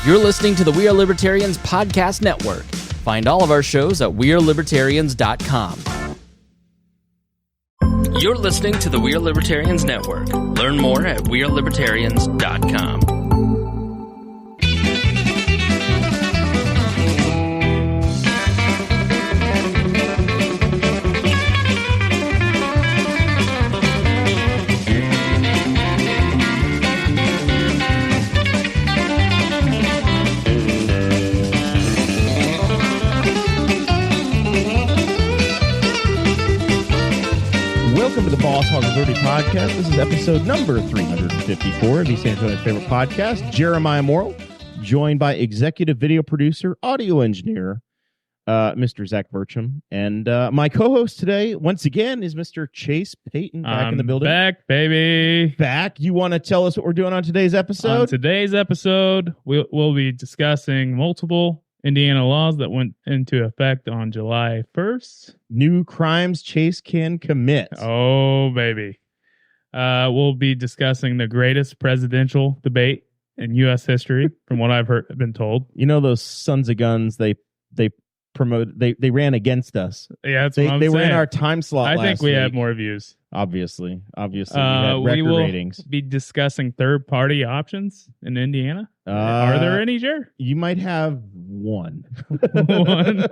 You're listening to the We Are Libertarians podcast network. Find all of our shows at wearelibertarians.com. You're listening to the We Are Libertarians network. Learn more at wearelibertarians.com. Welcome to the Boss Hog of Liberty podcast. This is episode number 354 of East San Antonio's favorite podcast, Jeremiah Morrill, joined by executive video producer, audio engineer, Mr. Zach Burcham. And my co-host today, once again, is Mr. Chase Payton back in the building. Back, baby. Back. You want to tell us what we're doing on today's episode? On today's episode, we'll be discussing multiple Indiana laws that went into effect on July 1st. New crimes Chase can commit. Oh, baby. We'll be discussing the greatest presidential debate in U.S. history, from what I've been told. You know those sons of guns, they ran against us. Yeah, that's what I'm saying. They were in our time slot I think we week. have more views. Obviously. We had record we will ratings. be discussing third-party options in Indiana. Are there any, Jer? You might have one. One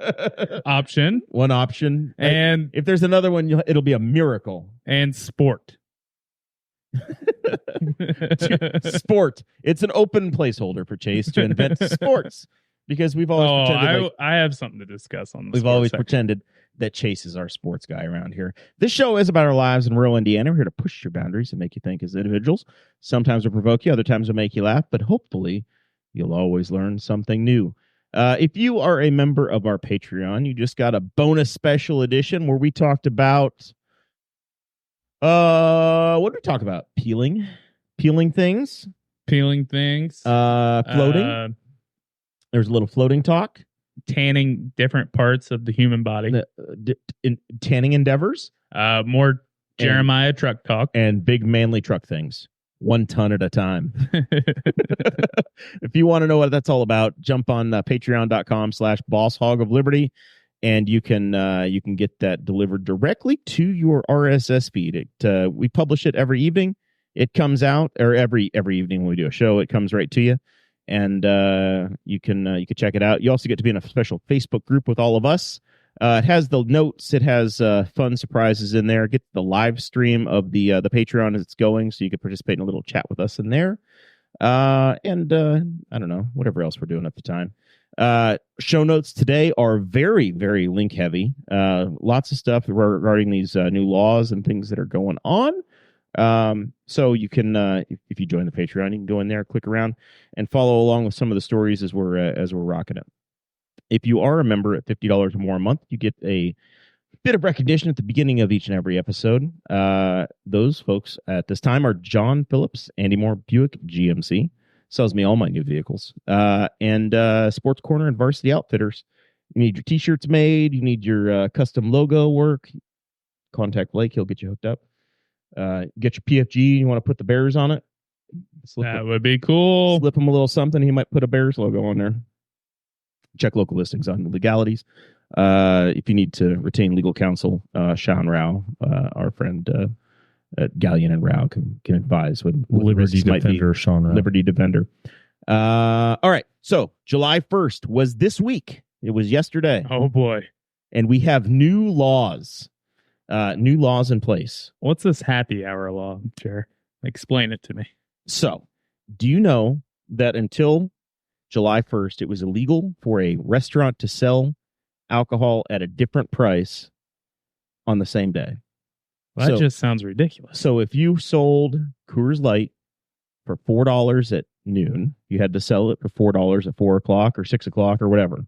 option. One option. And if there's another one, it'll be a miracle. And sport. Sport. It's an open placeholder for Chase to invent sports. Because we've always pretended I have something to discuss on this. We've always pretended that Chase is our sports guy around here. This show is about our lives in rural Indiana. We're here to push your boundaries and make you think as individuals. Sometimes we'll provoke you, other times we'll make you laugh, but hopefully you'll always learn something new. If you are a member of our Patreon, you just got a bonus special edition where we talked about what did we talk about? Peeling things. Floating. There's a little floating talk. Tanning different parts of the human body. Tanning endeavors. More Jeremiah truck talk. And big manly truck things. 1 ton at a time. If you want to know what that's all about, jump on patreon.com/bosshogofliberty, and you can get that delivered directly to your RSS feed. We publish it every evening. It comes out, or every evening when we do a show, it comes right to you. And you can check it out. You also get to be in a special Facebook group with all of us. It has the notes. It has fun surprises in there. Get the live stream of the Patreon as it's going, so you can participate in a little chat with us in there. And I don't know, whatever else we're doing at the time. Show notes today are very, very link heavy. Lots of stuff regarding these new laws and things that are going on. So you can, if you join the Patreon, you can go in there, click around, and follow along with some of the stories as we're rocking it. If you are a member at $50 or more a month, you get a bit of recognition at the beginning of each and every episode. Those folks at this time are John Phillips, Andy Moore Buick GMC, sells me all my new vehicles, and Sports Corner and Varsity Outfitters. You need your t-shirts made. You need your custom logo work. Contact Blake. He'll get you hooked up. Get your PFG. You want to put the Bears on it? Would be cool. Slip him a little something. He might put a Bears logo on there. Check local listings on the legalities. If you need to retain legal counsel, Sean Rao, our friend at Galleon and Rao, can advise with Liberty Defender, Sean Rao. Liberty Defender. All right. So July 1st was this week. It was yesterday. Oh boy. And we have new laws. New laws in place. What's this happy hour law, Jer? Explain it to me. So, do you know that until July 1st, it was illegal for a restaurant to sell alcohol at a different price on the same day? Well, that just sounds ridiculous. So, if you sold Coors Light for $4 at noon, you had to sell it for $4 at 4 o'clock or 6 o'clock or whatever.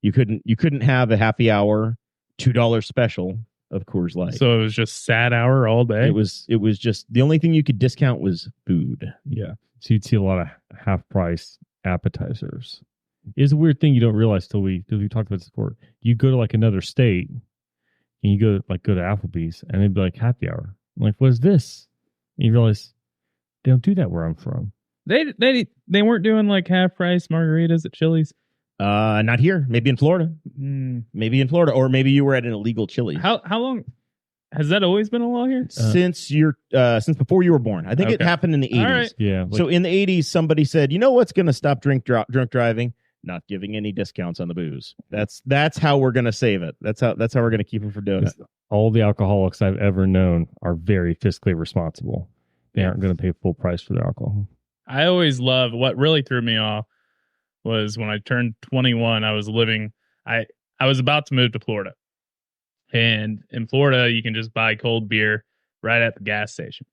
You couldn't have a happy hour $2 special of Coors Light. So it was just sad hour all day. It was just the only thing you could discount was food. Yeah. So you'd see a lot of half price appetizers. It's a weird thing you don't realize till we talked about this before. You go to like another state and you go to Applebee's and they'd be like happy hour. I'm like, what is this? And you realize they don't do that where I'm from. They weren't doing like half price margaritas at Chili's. Not here. Maybe in Florida. Maybe in Florida, or maybe you were at an illegal Chili's. How long has that always been a law here? Since before you were born. I think it happened in the 80s. Right. Yeah. Like, So in the 80s, somebody said, you know what's going to stop drunk driving? Not giving any discounts on the booze. That's how we're going to save it. That's how we're going to keep them from doing it. all the alcoholics I've ever known are very fiscally responsible. They aren't going to pay full price for their alcohol. I always loved what really threw me off was when I turned 21. I was about to move to Florida. And in Florida, you can just buy cold beer right at the gas station.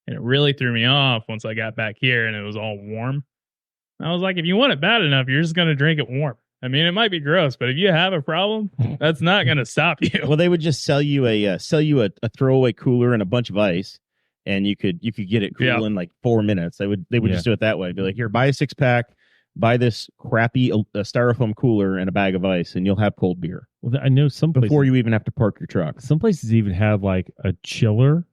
And it really threw me off once I got back here and it was all warm. I was like, if you want it bad enough, you're just going to drink it warm. I mean, it might be gross, but if you have a problem, that's not going to stop you. Well, they would just sell you a throwaway cooler and a bunch of ice, and you could get it cool in like 4 minutes. They would just do it that way. Be like, here, buy a 6-pack, buy this crappy styrofoam cooler and a bag of ice, and you'll have cold beer. Well, I know some places, before you even have to park your truck. Some places even have like a chiller.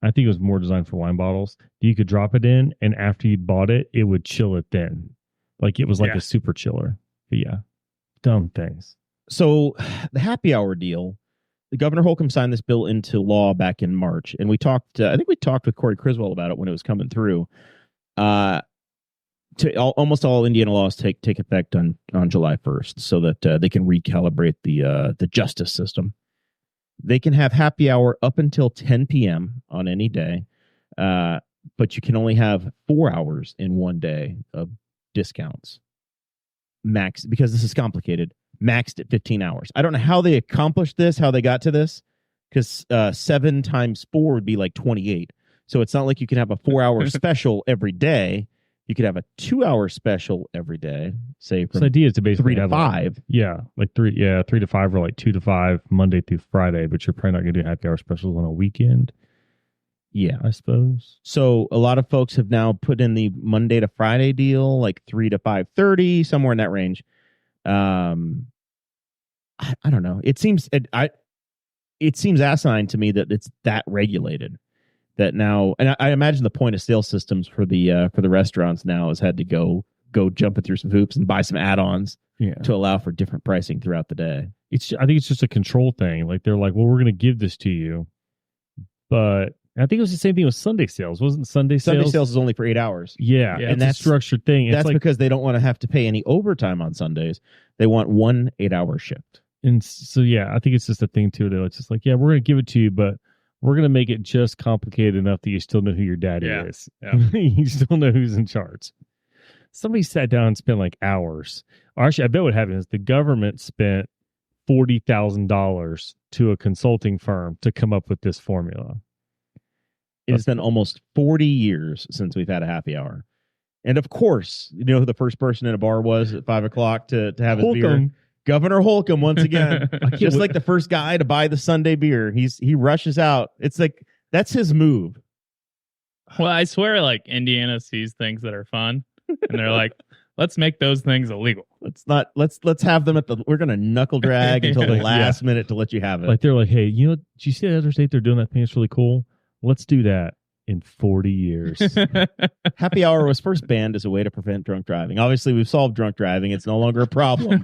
I think it was more designed for wine bottles. You could drop it in, and after you'd bought it, it would chill it then. Like it was like a super chiller. But yeah, dumb things. So the happy hour deal, the Governor Holcomb signed this bill into law back in March, and we talked. I think we talked with Corey Criswell about it when it was coming through. Almost all Indiana laws take effect on July 1st, so that they can recalibrate the justice system. They can have happy hour up until 10 p.m. on any day, but you can only have 4 hours in one day of discounts. Max, because this is complicated, maxed at 15 hours. I don't know how they accomplished this, how they got to this, because 7 times 4 would be like 28. So it's not like you can have a 4-hour special every day. You could have a 2-hour special every day, say from the idea is to basically 3 to 5. Like 3 to 5 or like 2 to 5 Monday through Friday, but you're probably not going to do happy hour specials on a weekend. Yeah, I suppose. So a lot of folks have now put in the Monday to Friday deal, like 3 to 5:30, somewhere in that range. I don't know. It seems asinine to me that it's that regulated. That now, and I imagine the point of sale systems for the restaurants now has had to go jumping through some hoops and buy some add-ons to allow for different pricing throughout the day. I think it's just a control thing. Like they're like, well, we're going to give this to you, but I think it was the same thing with Sunday sales. Wasn't Sunday sales is only for 8 hours. Yeah, and that's a structured thing. That's like, because they don't want to have to pay any overtime on Sundays. They want 1 8-hour shift. And so, I think it's just a thing too. That it's just like, we're going to give it to you, but we're going to make it just complicated enough that you still know who your daddy is. Yeah. You still know who's in charge. Somebody sat down and spent like hours. Or actually, I bet what happened is the government spent $40,000 to a consulting firm to come up with this formula. It's been almost 40 years since we've had a happy hour. And of course, you know who the first person in a bar was at 5 o'clock to have his beer? Governor Holcomb, once again. Just like the first guy to buy the Sunday beer. He rushes out. It's like, that's his move. Well, I swear, like, Indiana sees things that are fun, and they're like, let's make those things illegal. Let's have them we're going to knuckle drag until the last minute to let you have it. Like, they're like, hey, did you see the other state they're doing that thing? It's really cool. Let's do that in 40 years. Happy hour was first banned as a way to prevent drunk driving. Obviously, we've solved drunk driving. It's no longer a problem.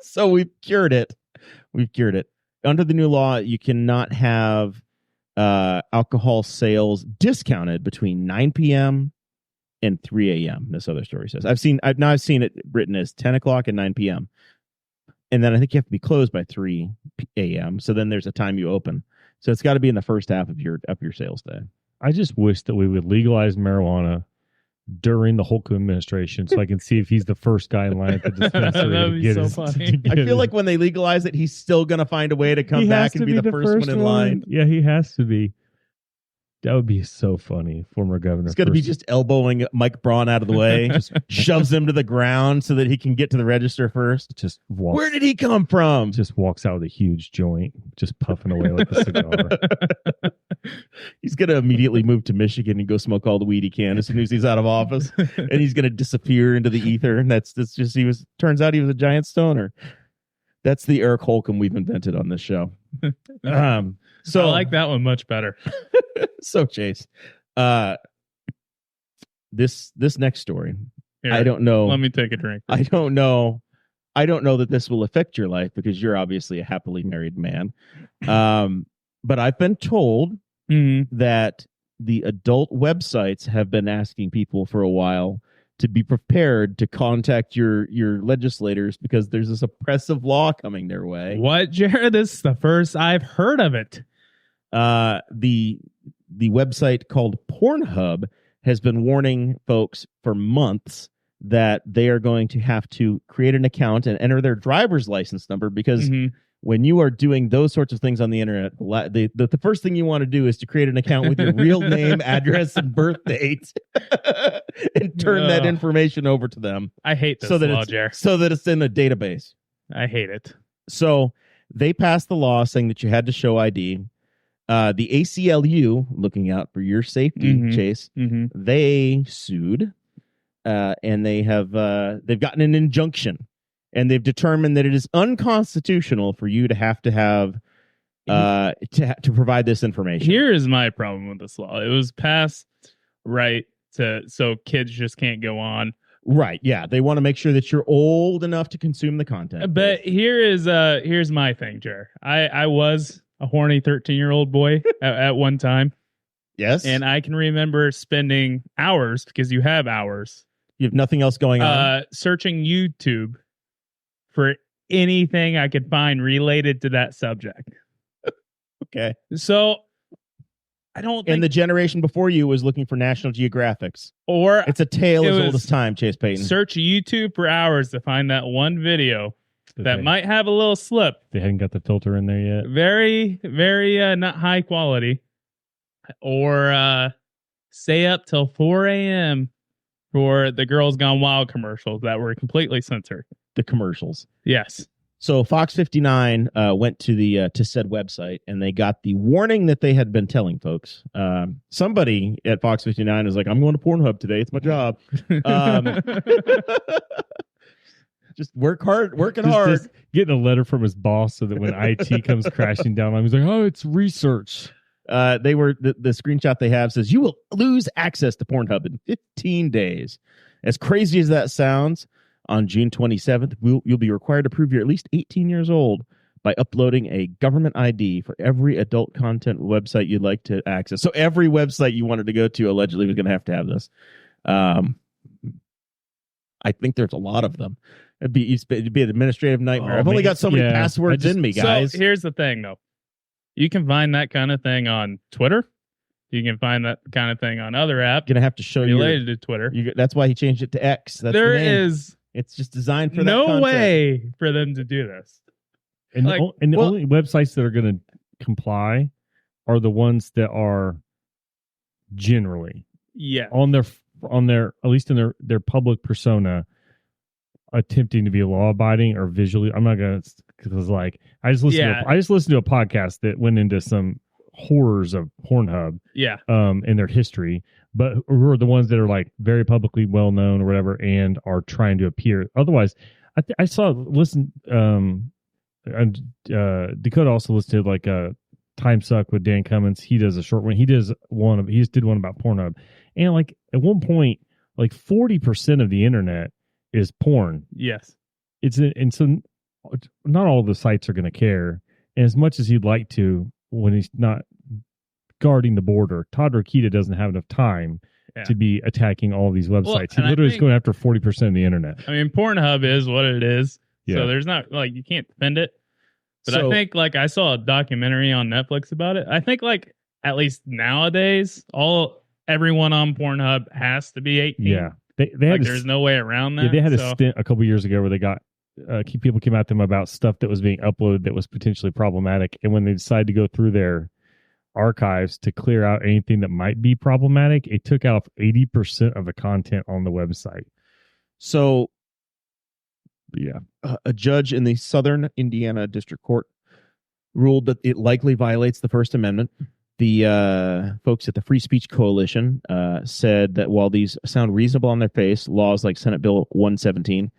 So we've cured it. Under the new law, you cannot have alcohol sales discounted between 9 p.m. and 3 a.m. This other story says. I've seen it written as 10 o'clock and 9 p.m. And then I think you have to be closed by 3 a.m. So then there's a time you open. So it's got to be in the first half of your sales day. I just wish that we would legalize marijuana during the Holcomb administration so I can see if he's the first guy in line at the dispensary. That would be so funny. I feel like when they legalize it, he's still going to find a way to come back and be the first one in line. Yeah, he has to be. That would be so funny. Former governor. It's going to be just elbowing Mike Braun out of the way, just shoves him to the ground so that he can get to the register first. Where did he come from? Just walks out with a huge joint, just puffing away like a cigar. He's going to immediately move to Michigan and go smoke all the weed he can as soon as he's out of office, and he's going to disappear into the ether. And that's just turns out he was a giant stoner. That's the Eric Holcomb we've invented on this show. So I like that one much better. So Chase, this next story. Here, I don't know. Let me take a drink. I don't know that this will affect your life because you're obviously a happily married man. But I've been told that the adult websites have been asking people for a while to be prepared to contact your legislators because there's this oppressive law coming their way. What, Jared? This is the first I've heard of it. The website called Pornhub has been warning folks for months that they are going to have to create an account and enter their driver's license number because when you are doing those sorts of things on the internet, the first thing you want to do is to create an account with your real name, address, and birth date and turn that information over to them. I hate this law, Jared. So that it's in a database. I hate it. So they passed the law saying that you had to show ID. The ACLU, looking out for your safety, Chase, they sued. And they've gotten an injunction, and they've determined that it is unconstitutional for you to have to provide this information. Here is my problem with this law. It was passed so kids just can't go on. Right. Yeah. They want to make sure that you're old enough to consume the content. But here's my thing, Jer. I was a horny 13-year-old boy at one time. Yes. And I can remember spending hours, because you have hours. You have nothing else going on? Searching YouTube for anything I could find related to that subject. Okay. So I don't think... And the generation before you was looking for National Geographics. Or it's a tale as old as time, Chase Payton. Search YouTube for hours to find that one video that might have a little slip. They hadn't got the filter in there yet. Very, very not high quality. Or stay up till 4 a.m. for the Girls Gone Wild commercials that were completely censored. The commercials. Yes. So Fox 59 went to said website, and they got the warning that they had been telling folks. Somebody at Fox 59 is like, I'm going to Pornhub today. It's my job. Just working hard. Just getting a letter from his boss so that when IT comes crashing down, he's like, oh, it's research. The screenshot they have says you will lose access to Pornhub in 15 days. As crazy as that sounds, on June 27th, you'll be required to prove you're at least 18 years old by uploading a government ID for every adult content website you'd like to access. So every website you wanted to go to allegedly was going to have this. I think there's a lot of them. It'd be an administrative nightmare. I've only got so many passwords in me, guys. So here's the thing, though. You can find that kind of thing on Twitter. You can find that kind of thing on other apps. Going to have to show you related to Twitter. That's why he changed it to X. That's there is. It's just designed for no that content. way for them to do this. And the only websites that are going to comply are the ones that are generally on their at least in their public persona attempting to be law abiding or visually. I'm not going to, because I just listened to a podcast that went into some horrors of Pornhub in their history, but who are the ones that are very publicly well known or whatever and are trying to appear. Otherwise, Dakota also listened to Time Suck with Dan Cummins. He does a short one. He just did one about Pornhub, and at one point 40% of the internet is porn. Yes, and so not all the sites are going to care, and as much as he'd like to, when he's not guarding the border, Todd Rokita doesn't have enough time to be attacking all these websites. He literally is going after 40% of the internet. I mean, Pornhub is what it is. Yeah. So there's not you can't defend it. But I think I saw a documentary on Netflix about it. I think at least nowadays, everyone on Pornhub has to be 18. Yeah. They had there's no way around that. Yeah, they had a stint a couple years ago where they got people came at them about stuff that was being uploaded that was potentially problematic, and when they decided to go through their archives to clear out anything that might be problematic, it took out 80% of the content on the website. So, a judge in the Southern Indiana District Court ruled that it likely violates the First Amendment. The folks at the Free Speech Coalition said that while these sound reasonable on their face, laws like Senate Bill 117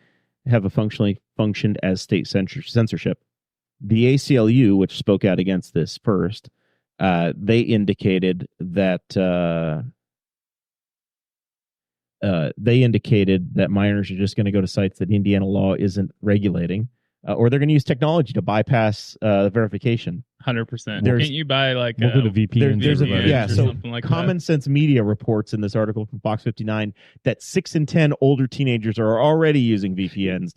have functioned as state censorship. The ACLU, which spoke out against this first, they indicated that they indicated that minors are just going to go to sites that Indiana law isn't regulating, or they're going to use technology to bypass verification. 100%. There's- Can't you buy like We'll go to VPN. There's a VPNs or so something like Common Sense Media reports in this article from Fox 59 that 6 in 10 older teenagers are already using VPNs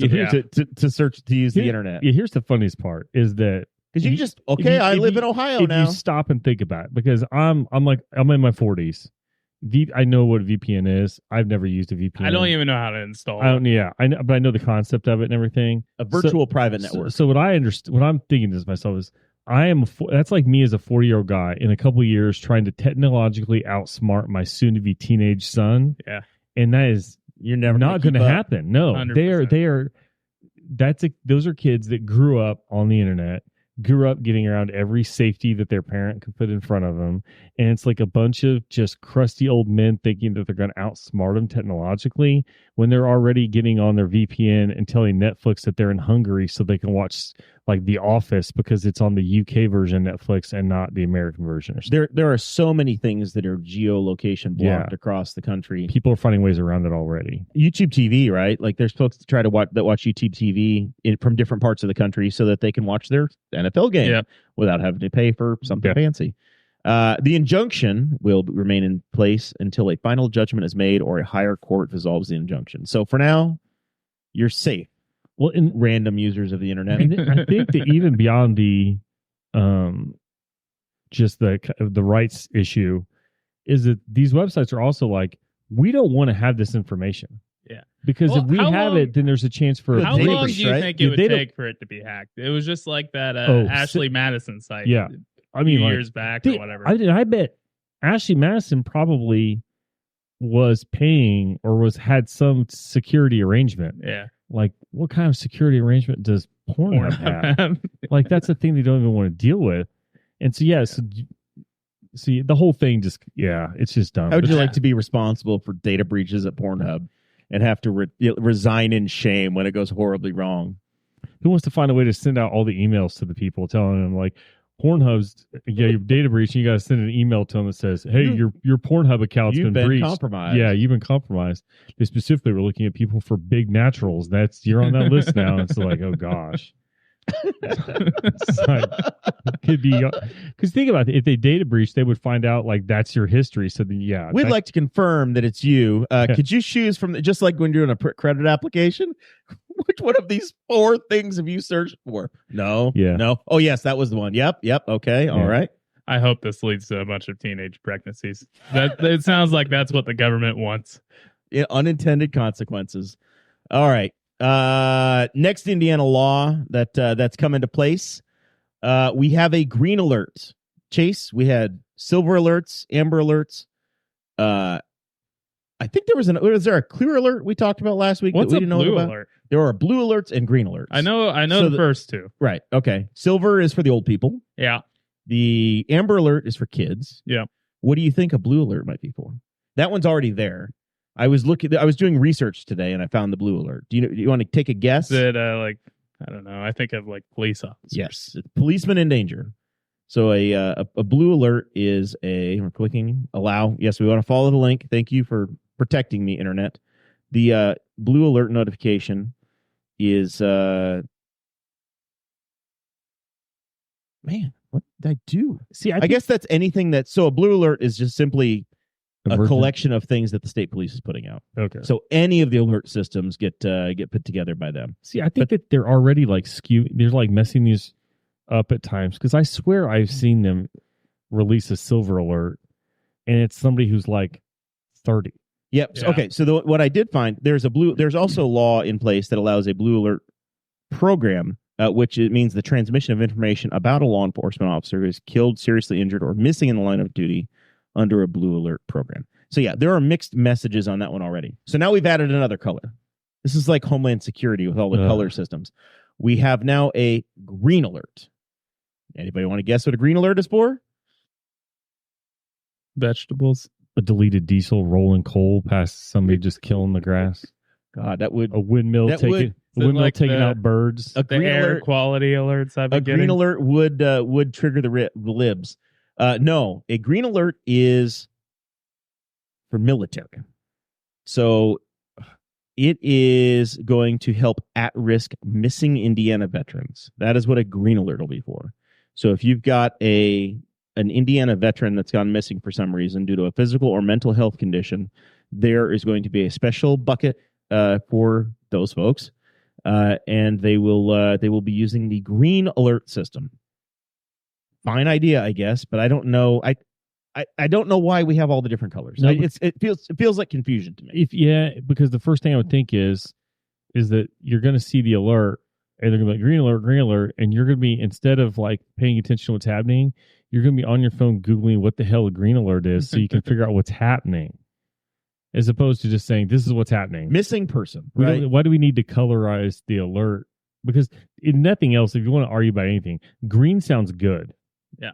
to search to use the internet. Yeah, here's the funniest part is that Because you can just I live in Ohio if now. you stop and think about it, because I'm in my 40s. I know what a VPN is. I've never used a VPN. I don't even know how to install I don't. it. Yeah, I know, but I know the concept of it and everything. A virtual private network. So what I understand, what I'm thinking to myself is, that's like me as a 40-year-old guy in a couple of years trying to technologically outsmart my soon-to-be teenage son. Yeah, and that is You're never not going to happen. No, 100%. they are. Those are kids that grew up on the internet, grew up getting around every safety that their parent could put in front of them. And it's like a bunch of just crusty old men thinking that they're going to outsmart them technologically when they're already getting on their VPN and telling Netflix that they're in Hungary so they can watch like The Office because it's on the UK version Netflix and not the American version. There are so many things that are geolocation blocked across the country. People are finding ways around it already. YouTube TV, right? Like there's folks that try to watch YouTube TV from different parts of the country so that they can watch their NFL game without having to pay for something fancy. The injunction will remain in place until a final judgment is made or a higher court dissolves the injunction. So for now, you're safe. Well, in Random users of the internet. I think that even beyond the just the rights issue is that these websites are also like, we don't want to have this information. Yeah. Because if we have it, then there's a chance for how long do you right? think it would take for it to be hacked? It was just like that Ashley Madison site. Yeah. I mean, years back or whatever. I bet Ashley Madison probably was paying or had some security arrangement. Yeah. Like, what kind of security arrangement does Pornhub have? Like, that's the thing they don't even want to deal with. And so, see, the whole thing just, it's just dumb. How would you like to be responsible for data breaches at Pornhub and have to resign in shame when it goes horribly wrong? Who wants to find a way to send out all the emails to the people telling them, like, Pornhub's your data breach, and you got to send an email to them that says, "Hey, your Pornhub account's been breached. Compromised. Yeah, you've been compromised." They specifically were looking at people for big naturals. You're on that list now. It's like, oh gosh, could be because think about it. If they data breach, they would find out like that's your history. So then, we'd like to confirm that it's you. Could you choose from just like when you're doing a credit application? Which one of these 4 things have you searched for? No. Yeah. No. Oh, yes, that was the one. Yep. Okay. Yeah. All right. I hope this leads to a bunch of teenage pregnancies. It sounds like that's what the government wants. Yeah, unintended consequences. All right. Next Indiana law that's come into place. We have a green alert. Chase, we had silver alerts, amber alerts. I think was there a clear alert we talked about last week? What's that we a didn't know blue about? alert? There are blue alerts and green alerts. I know So the first two. Right. Okay. Silver is for the old people. Yeah. The amber alert is for kids. Yeah. What do you think a blue alert might be for? That one's already there. I was doing research today and I found the blue alert. Do you want to take a guess? Is it I don't know. I think of like police officers. Yes. Policeman in danger. So a blue alert is we're clicking allow. Yes, we want to follow the link. Thank you for protecting me, internet. The blue alert notification is man, what did I do? see. I guess that's anything so a blue alert is just simply a collection of things that the state police is putting out. Okay. So any of the alert systems get put together by them. See, I think that they're already like they're like messing these up at times because I swear I've seen them release a silver alert and it's somebody who's like 30. Yep. Yeah. Okay. So what I did find, there's also law in place that allows a blue alert program, which it means the transmission of information about a law enforcement officer who is killed, seriously injured, or missing in the line of duty under a blue alert program. So yeah, there are mixed messages on that one already. So now we've added another color. This is like Homeland Security with all the color systems. We have now a green alert. Anybody want to guess what a green alert is for? Vegetables. A deleted diesel rolling coal past somebody just killing the grass. God, that would A windmill taking out birds. a The green air alert. quality alerts I've been A getting. green alert would trigger the libs. No, a green alert is for military. So it is going to help at-risk missing Indiana veterans. That is what a green alert will be for. So if you've got an Indiana veteran that's gone missing for some reason due to a physical or mental health condition, there is going to be a special bucket for those folks, and they will be using the green alert system. Fine idea, I guess, but I don't know. I don't know why we have all the different colors. No, it feels like confusion to me. Because the first thing I would think is that you're going to see the alert and they're going to be like green alert, and you're going to be, instead of like paying attention to what's happening, you're going to be on your phone Googling what the hell a green alert is so you can figure out what's happening, as opposed to just saying, this is what's happening. Missing person, right? Why do we need to colorize the alert? Because in nothing else, if you want to argue about anything, green sounds good. Yeah.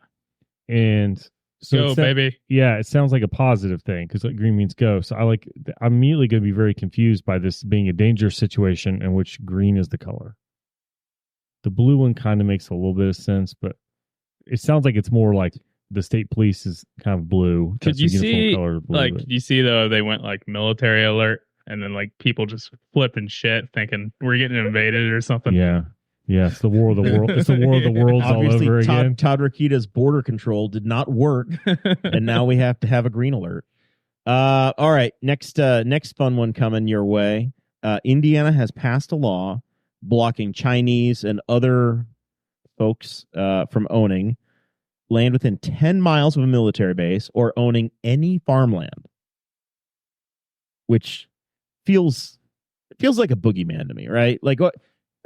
And so go, baby. Yeah, it sounds like a positive thing because green means go. So I'm immediately going to be very confused by this being a dangerous situation in which green is the color. The blue one kind of makes a little bit of sense, but it sounds like it's more like the state police is kind of blue. Could you see, blue, like, you see though, they went like military alert, and then like people just flipping shit, thinking we're getting invaded or something. Yeah. Yeah, it's the war of the world. It's the war of the worlds all over again. Todd Rokita's border control did not work, and now we have to have a green alert. All right, next fun one coming your way. Indiana has passed a law blocking Chinese and other folks from owning land within 10 miles of a military base or owning any farmland, which feels like a boogeyman to me, right? Like, what?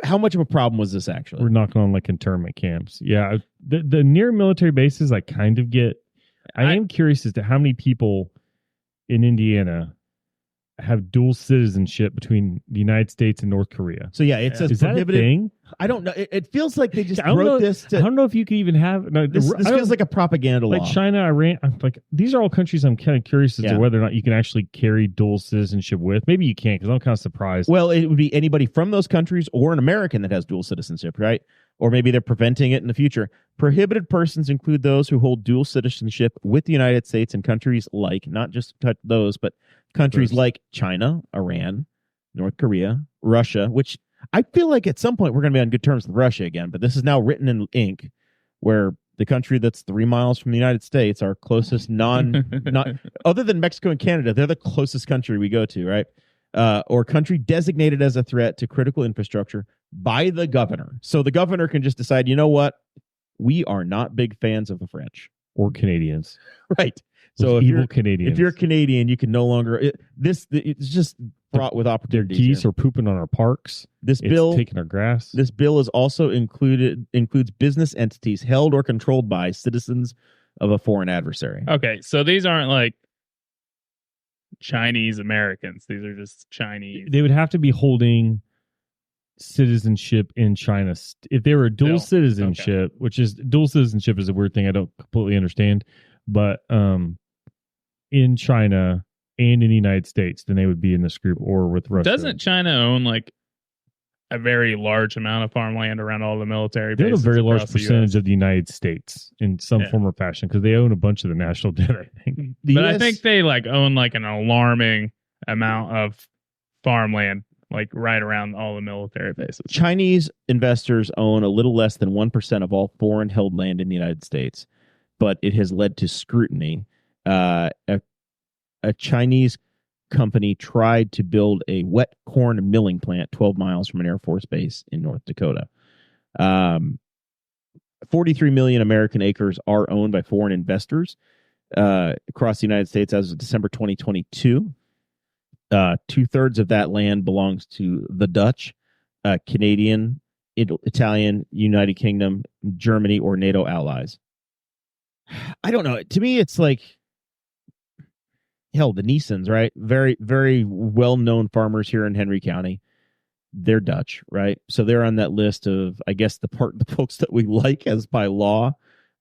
How much of a problem was this actually? We're knocking on like internment camps. Yeah, the near military bases I kind of get. I am curious as to how many people in Indiana have dual citizenship between the United States and North Korea. So yeah, it's is that a thing? I don't know. It feels like they just wrote this. I don't know if you could even have. No, this feels like a propaganda law. Like China, Iran. I'm like, these are all countries I'm kind of curious as to whether or not you can actually carry dual citizenship with. Maybe you can't, because I'm kind of surprised. Well, it would be anybody from those countries or an American that has dual citizenship, right? Or maybe they're preventing it in the future. Prohibited persons include those who hold dual citizenship with the United States and countries like, not just those, but countries like China, Iran, North Korea, Russia, which I feel like at some point we're going to be on good terms with Russia again, but this is now written in ink, where the country that's 3 miles from the United States, our closest not other than Mexico and Canada, they're the closest country we go to, right? Or country designated as a threat to critical infrastructure by the governor. So the governor can just decide, you know what? We are not big fans of the French. Or Canadians. Right. So if you're Canadian, you can no longer. It's just fraught with opportunities. Their geese are pooping on our parks. This bill taking our grass. This bill is also includes business entities held or controlled by citizens of a foreign adversary. Okay, so these aren't like Chinese Americans. These are just Chinese. They would have to be holding citizenship in China if they were dual citizenship, which is dual citizenship is a weird thing I don't completely understand, but in China and in the United States, then they would be in this group, or with Russia. Doesn't China own like a very large amount of farmland around all the military bases? They have a very large percentage of the United States in some form or fashion, because they own a bunch of the national debt, I think. I think they like own like an alarming amount of farmland, like right around all the military bases. Chinese investors own a little less than 1% of all foreign held land in the United States, but it has led to scrutiny. A Chinese company tried to build a wet corn milling plant 12 miles from an Air Force base in North Dakota. 43 million American acres are owned by foreign investors across the United States as of December 2022. 2/3 of that land belongs to the Dutch, Canadian, Italian, United Kingdom, Germany, or NATO allies. I don't know. To me, it's like, hell, the Neesons, right? Very, very well-known farmers here in Henry County. They're Dutch, right? So they're on that list of, I guess, the folks that we like as by law,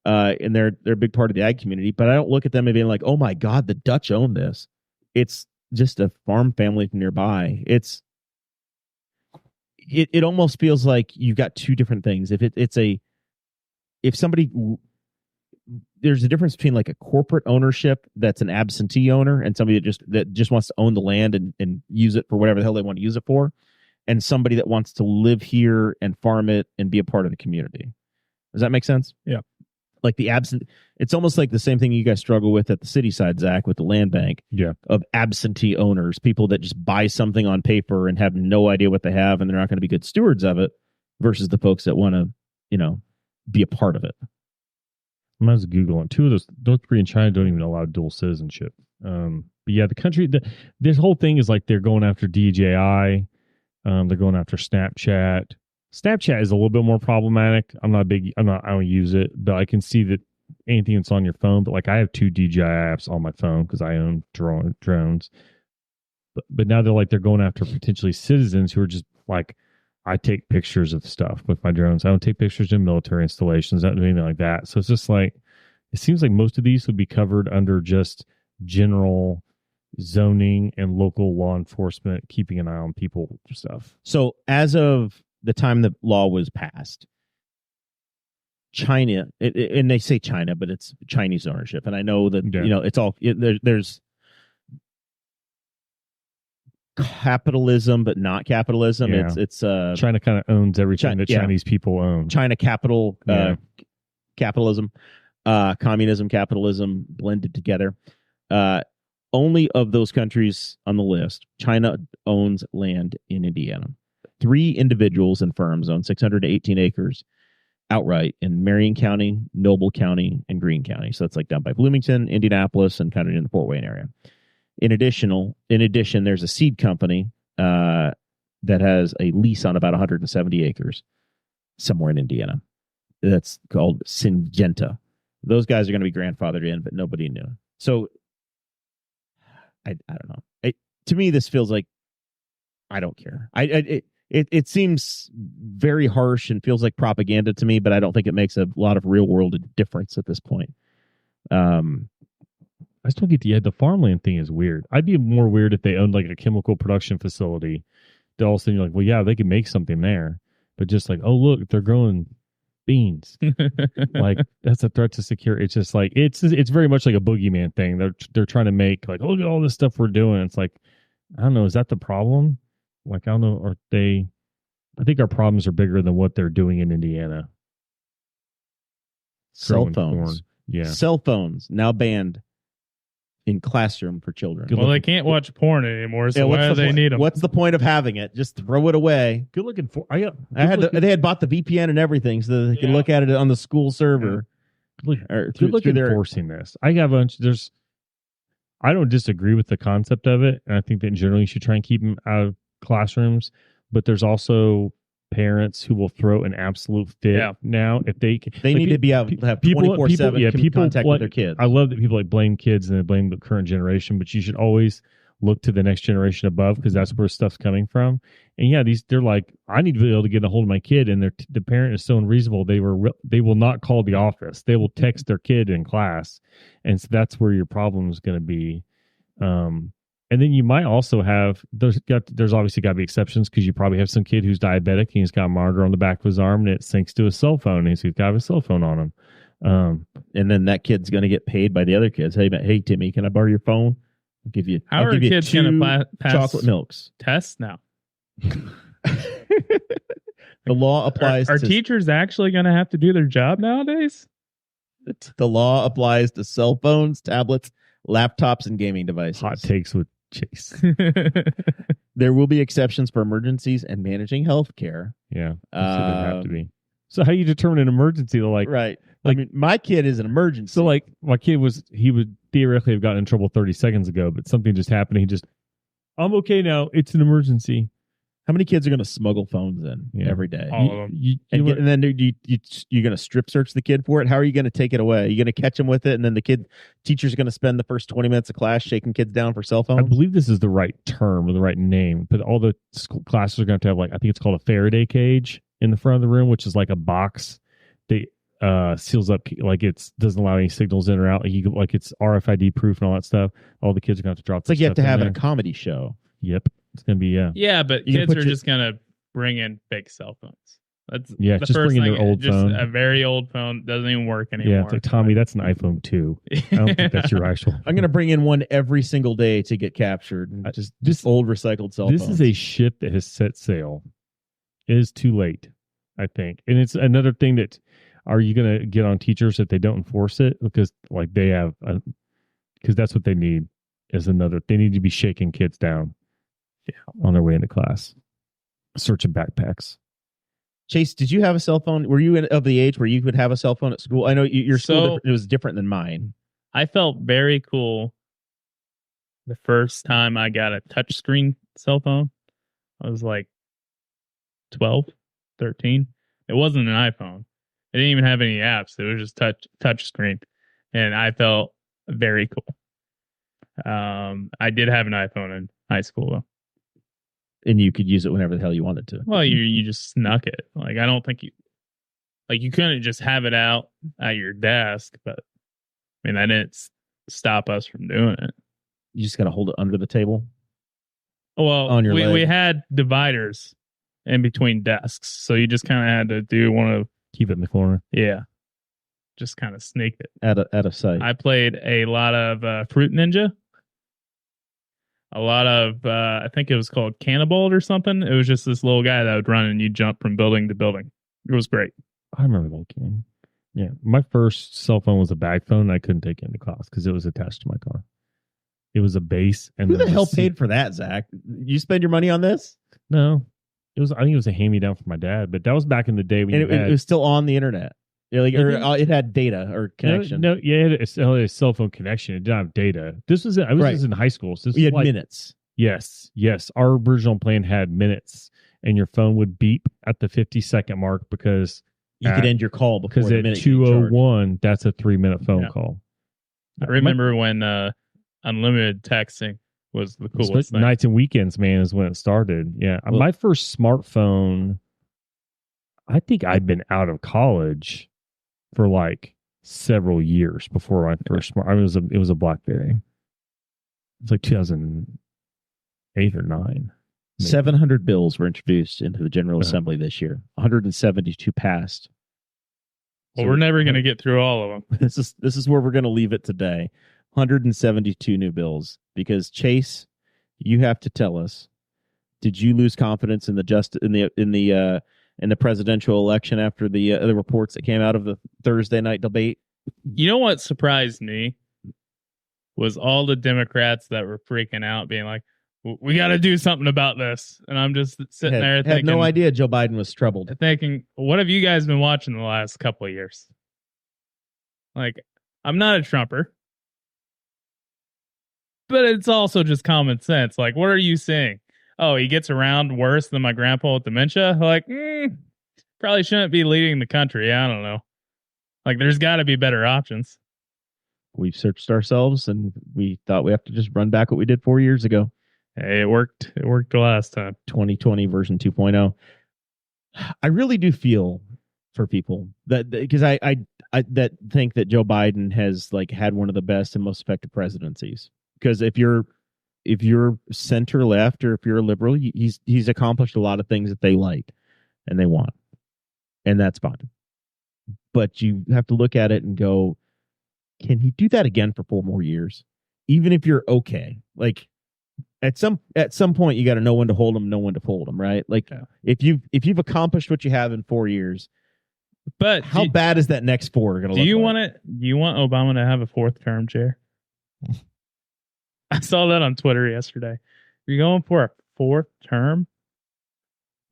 and they're a big part of the ag community. But I don't look at them and being like, oh my God, the Dutch own this. It's just a farm family from nearby. It almost feels like you've got two different things. If somebody there's a difference between like a corporate ownership that's an absentee owner and somebody that just wants to own the land and use it for whatever the hell they want to use it for, and somebody that wants to live here and farm it and be a part of the community. Does that make sense? Yeah. Like it's almost like the same thing you guys struggle with at the city side, Zach, with the land bank. Yeah. Of absentee owners, people that just buy something on paper and have no idea what they have, and they're not going to be good stewards of it, versus the folks that want to, be a part of it. I was Googling. Two of those three in China don't even allow dual citizenship. But yeah, the country, this whole thing is like they're going after DJI. They're going after Snapchat. Snapchat is a little bit more problematic. I don't use it, but I can see that anything that's on your phone. But like I have 2 DJI apps on my phone because I own drones. But now they're going after potentially citizens who are just like, I take pictures of stuff with my drones. I don't take pictures in military installations. I don't do anything like that. So it's just like, it seems like most of these would be covered under just general zoning and local law enforcement, keeping an eye on people stuff. So as of the time the law was passed, China, and they say China, but it's Chinese ownership. And I know that, it's all, there's capitalism, but not capitalism. Yeah. It's China kind of owns everything that Chinese people own. China capitalism, communism, capitalism blended together. Only of those countries on the list, China owns land in Indiana. 3 individuals and firms own 618 acres outright in Marion County, Noble County, and Greene County. So that's like down by Bloomington, Indianapolis, and kind of in the Fort Wayne area. In addition, there's a seed company that has a lease on about 170 acres somewhere in Indiana. That's called Syngenta. Those guys are going to be grandfathered in, but nobody knew. So I don't know. To me, this feels like I don't care. It seems very harsh and feels like propaganda to me, but I don't think it makes a lot of real world difference at this point. I still get the farmland thing is weird. I'd be more weird if they owned like a chemical production facility. That all of a sudden you're like, well, yeah, they can make something there, but just like, oh look, they're growing beans. Like that's a threat to security. It's just like it's very much like a boogeyman thing. They're trying to make like, oh, look at all this stuff we're doing. It's like, I don't know, is that the problem? Like I don't know, I think our problems are bigger than what they're doing in Indiana. Cell phones. Corn. Yeah. Cell phones now banned in classroom for children. Well, they can't watch porn anymore, so why do they need them? What's the point of having it? Just throw it away. Good looking for. They had bought the VPN and everything so that they could look at it on the school server. Good looking enforcing this. I got a bunch. I don't disagree with the concept of it, and I think that in general you should try and keep them out of classrooms. But there's also parents who will throw an absolute fit now if they need to be able to have 24/7 contact with their kids. I love that people like blame kids and they blame the current generation, but you should always look to the next generation above because that's where stuff's coming from. And yeah, they're like, I need to be able to get a hold of my kid, and the parent is so unreasonable. They will not call the office. They will text their kid in class, and so that's where your problem is going to be. And then you might also have there's obviously got to be exceptions because you probably have some kid who's diabetic and he's got a monitor on the back of his arm and it syncs to his cell phone and he's got his cell phone on him. And then that kid's going to get paid by the other kids. Hey Timmy, can I borrow your phone? How are kids going to pass chocolate milks tests now? The law applies. Are teachers actually going to have to do their job nowadays? The law applies to cell phones, tablets, laptops, and gaming devices. Hot takes with Chase. There will be exceptions for emergencies and managing health care. Yeah, there have to be. So how you determine an emergency? Right. I mean, my kid is an emergency. So like my kid he would theoretically have gotten in trouble 30 seconds ago, but something just happened. I'm okay now. It's an emergency. How many kids are going to smuggle phones in every day? All of them. And then you're going to strip search the kid for it? How are you going to take it away? Are you going to catch them with it? And then teacher's going to spend the first 20 minutes of class shaking kids down for cell phones? I believe this is the right term or the right name, but all the school classes are going to have I think it's called a Faraday cage in the front of the room, which is like a box that seals up, like it doesn't allow any signals in or out. Like it's RFID proof and all that stuff. All the kids are going to have to drop. It's like you have to have it a comedy show. Yep. It's going to be, Yeah, but kids are just going to bring in fake cell phones. That's Yeah, the just first bring in thing. their old just phone. a very old phone doesn't even work anymore. Yeah, it's like, Tommy, that's an iPhone 2. I don't think that's your actual. I'm going to bring in one every single day to get captured. Just old recycled cell phones. This is a ship that has set sail. It is too late, I think. And it's another thing that, are you going to get on teachers if they don't enforce it? Because like they have, because that's what they need is another, they need to be shaking kids down on their way into class, searching backpacks. Chase, did you have a cell phone? Were you of the age where you could have a cell phone at school? I know your school it was different than mine. I felt very cool the first time I got a touchscreen cell phone. I was like 12, 13. It wasn't an iPhone. It didn't even have any apps. It was just touch screen. And I felt very cool. I did have an iPhone in high school though. And you could use it whenever the hell you wanted to. Well, you just snuck it. Like I don't think you couldn't just have it out at your desk, but I mean that didn't stop us from doing it. You just got to hold it under the table. Well, on your leg. We had dividers in between desks, so you just kind of had to do one of keep it in the corner. Yeah, just kind of sneaked it out of sight. I played a lot of Fruit Ninja. A lot of, I think it was called Cannibal or something. It was just this little guy that would run and you jump from building to building. It was great. I remember that game. Yeah. My first cell phone was a bag phone. And I couldn't take it into class because it was attached to my car. It was a base. And who the hell paid for that, Zach? You spend your money on this? No. I think it was a hand-me-down from my dad, but that was back in the day when it was still on the internet. Yeah, like, it had data or connection. No, it had a cell phone connection. It didn't have data. I was just in high school. So we had minutes. Yes. Our original plan had minutes, and your phone would beep at the 50-second mark because you could end your call because at 2:01, that's a 3-minute phone call. I remember when unlimited texting was the coolest thing. Nights and weekends, man, is when it started. Yeah, well, my first smartphone. I think I'd been out of college for like several years before my first smart. It was a BlackBerry. It's like 2008 or 9. Maybe. 700 bills were introduced into the General Assembly this year. 172 passed. Well, so we're never going to get through all of them. This is where we're going to leave it today. 172 new bills. Because Chase, you have to tell us: did you lose confidence in the presidential election after the reports that came out of the Thursday night debate? You know what surprised me was all the Democrats that were freaking out, being like, "We got to do something about this." And I'm just sitting there thinking, had no idea Joe Biden was troubled. Thinking, what have you guys been watching the last couple of years? Like, I'm not a Trumper, but it's also just common sense. Like, what are you saying? Oh, he gets around worse than my grandpa with dementia? Like, probably shouldn't be leading the country. I don't know. Like, there's got to be better options. We've searched ourselves, and we thought we have to just run back what we did 4 years ago. Hey, it worked. It worked the last time. 2020 version 2.0. I really do feel for people that because I that think that Joe Biden has like had one of the best and most effective presidencies. Because if you're center left or if you're a liberal, he's accomplished a lot of things that they like and they want, and that's fine. But you have to look at it and go, can he do that again for 4 more years? Even if you're okay, like at some point you got to know when to hold them, know when to fold them, right? Like if you've accomplished what you have in 4 years, but how bad is that next 4 going to look? Do you want Obama to have a 4th term, Chair? I saw that on Twitter yesterday. You're going for a 4th term?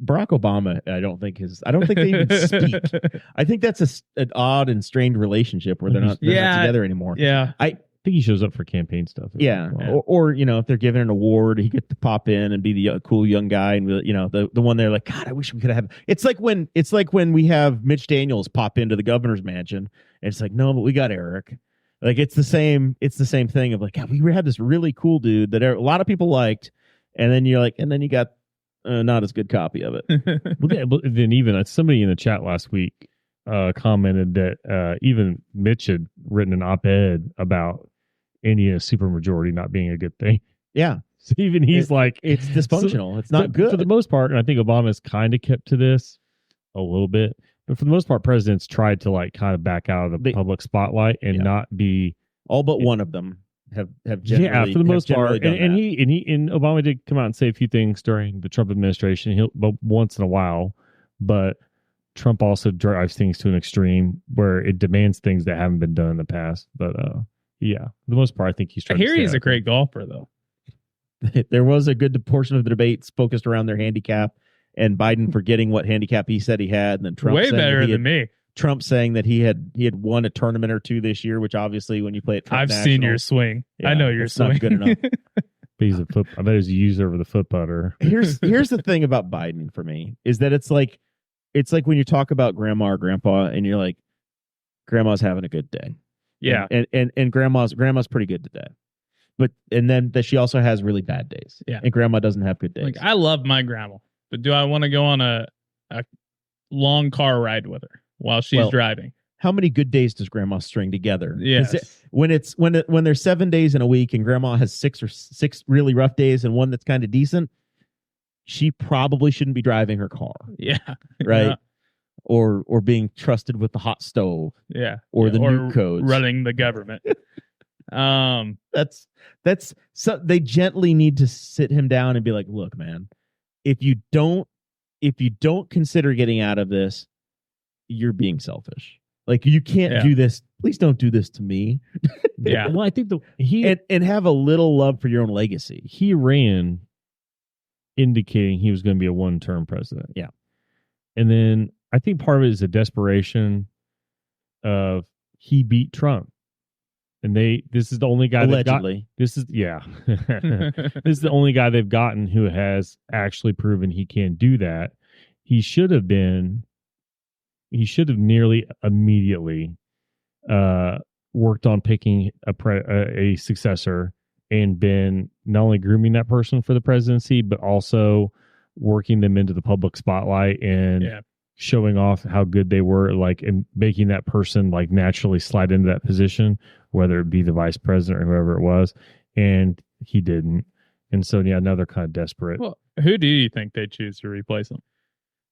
Barack Obama, I don't think they even speak. I think that's an odd and strained relationship where they're not together anymore. Yeah. I think he shows up for campaign stuff. Yeah. Or if they're giving an award, he gets to pop in and be the cool young guy, and the one they're like, God, I wish we could have. It's like when we have Mitch Daniels pop into the governor's mansion, and it's like, no, but we got Eric. Like it's the same thing of like, God, we had this really cool dude that a lot of people liked, and then you got not as good copy of it. Well, then even somebody in the chat last week commented that even Mitch had written an op-ed about Indiana supermajority not being a good thing. Yeah. So even he's like, it's dysfunctional. It's not good for the most part. And I think Obama's kind of kept to this. a little bit. But for the most part, presidents tried to like kind of back out of the public spotlight and not be. All but one of them have generally, for the most part. And Obama Obama did come out and say a few things during the Trump administration. But once in a while, but Trump also drives things to an extreme where it demands things that haven't been done in the past. But for the most part, I think he's trying. I hear he's a great golfer, though. There was a good portion of the debates focused around their handicap and Biden forgetting what handicap he said he had, and then Trump way better than me. Trump saying that he had won a tournament or two this year, which obviously when you play at Trump I've National, seen your swing. I know your swing. Not good enough. He's a I bet he's a user of the foot putter. Here's the thing about Biden for me is that it's like when you talk about grandma or grandpa and you're like, grandma's having a good day. Yeah. And grandma's pretty good today. But and then that she also has really bad days. Yeah. And grandma doesn't have good days. Like I love my grandma, but do I want to go on a long car ride with her while she's driving? How many good days does grandma string together? Yes. When there's 7 days in a week and grandma has six really rough days and one that's kind of decent, she probably shouldn't be driving her car. Yeah. Right. Yeah. Or being trusted with the hot stove. Yeah. Or the nuke codes. Running the government. That's so they gently need to sit him down and be like, look, man, if you don't consider getting out of this, you're being selfish. Like you can't do this. Please don't do this to me. Yeah. Well, I think and have a little love for your own legacy. He ran indicating he was going to be a one-term president. Yeah. And then I think part of it is a desperation of he beat Trump. And this is the only guy allegedly. This is the only guy they've gotten who has actually proven he can do that. He should have nearly immediately worked on picking a successor and been not only grooming that person for the presidency, but also working them into the public spotlight and showing off how good they were, like, and making that person like naturally slide into that position, whether it be the vice president or whoever it was. And he didn't. And so, now they're kind of desperate. Well, who do you think they choose to replace him?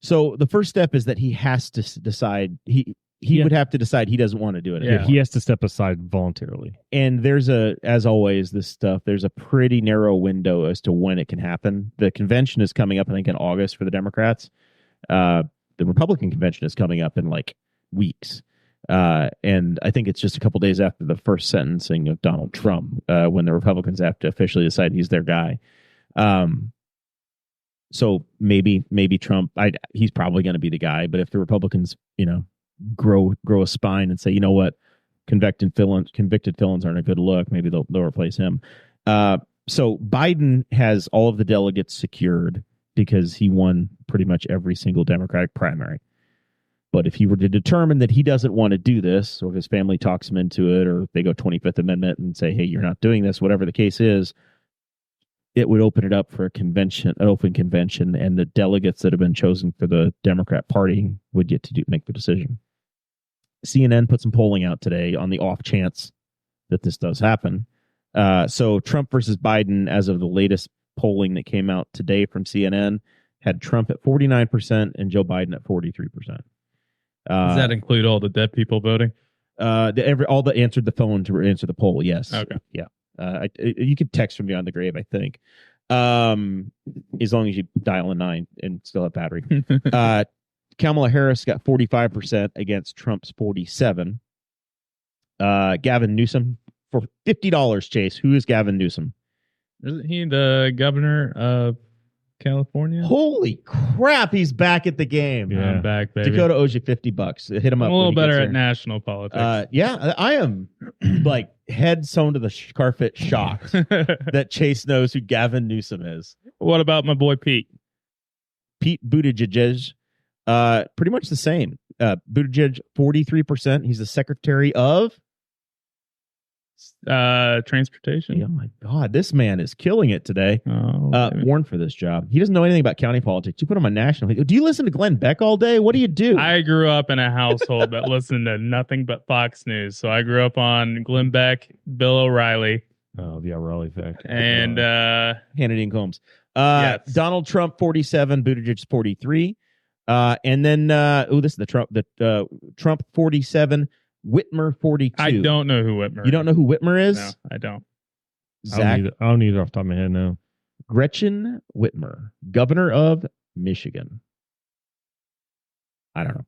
So the first step is that he has to decide. He would have to decide he doesn't want to do it. Yeah, he has to step aside voluntarily. And there's as always, there's a pretty narrow window as to when it can happen. The convention is coming up, I think, in August for the Democrats. The Republican convention is coming up in like weeks. And I think it's just a couple days after the first sentencing of Donald Trump, when the Republicans have to officially decide he's their guy. So maybe Trump, he's probably going to be the guy. But if the Republicans, grow a spine and say, you know what, convicted felons aren't a good look, maybe they'll replace him. So Biden has all of the delegates secured because he won pretty much every single Democratic primary. But if he were to determine that he doesn't want to do this, or if his family talks him into it, or they go 25th Amendment and say, hey, you're not doing this, whatever the case is, it would open it up for an open convention, and the delegates that have been chosen for the Democrat Party would get to make the decision. CNN put some polling out today on the off chance that this does happen. So Trump versus Biden, as of the latest polling that came out today from CNN, had Trump at 49% and Joe Biden at 43%. Does that include all the dead people voting? All that answered the phone to answer the poll, yes. Okay. Yeah. You could text from beyond the grave, I think. As long as you dial a 9 and still have battery. Kamala Harris got 45% against Trump's 47%. Gavin Newsom for $50, Chase. Who is Gavin Newsom? Isn't he the governor of California? Holy crap, he's back at the game. Yeah, I'm back, baby. Dakota owes you $50. Hit him up. I'm a little better at national politics. Yeah, I am like head sewn to the carpet shocked that Chase knows who Gavin Newsom is. What about my boy Pete? Pete Buttigieg, pretty much the same. Buttigieg, 43%. He's the Secretary of Transportation. Oh my God, this man is killing it today. Born for this job. He doesn't know anything about county politics. You put him on national. Do you listen to Glenn Beck all day? What do you do? I grew up in a household that listened to nothing but Fox News. So I grew up on Glenn Beck, Bill O'Reilly. Oh, the O'Reilly effect. And Hannity and Combs. Yes. Donald Trump, 47. Buttigieg, 43. And then this is the Trump 47, Whitmer 42. I don't know who Whitmer. You don't know who Whitmer is? No, I don't. Zach I don't need it off the top of my head now. Gretchen Whitmer, governor of Michigan. I don't know.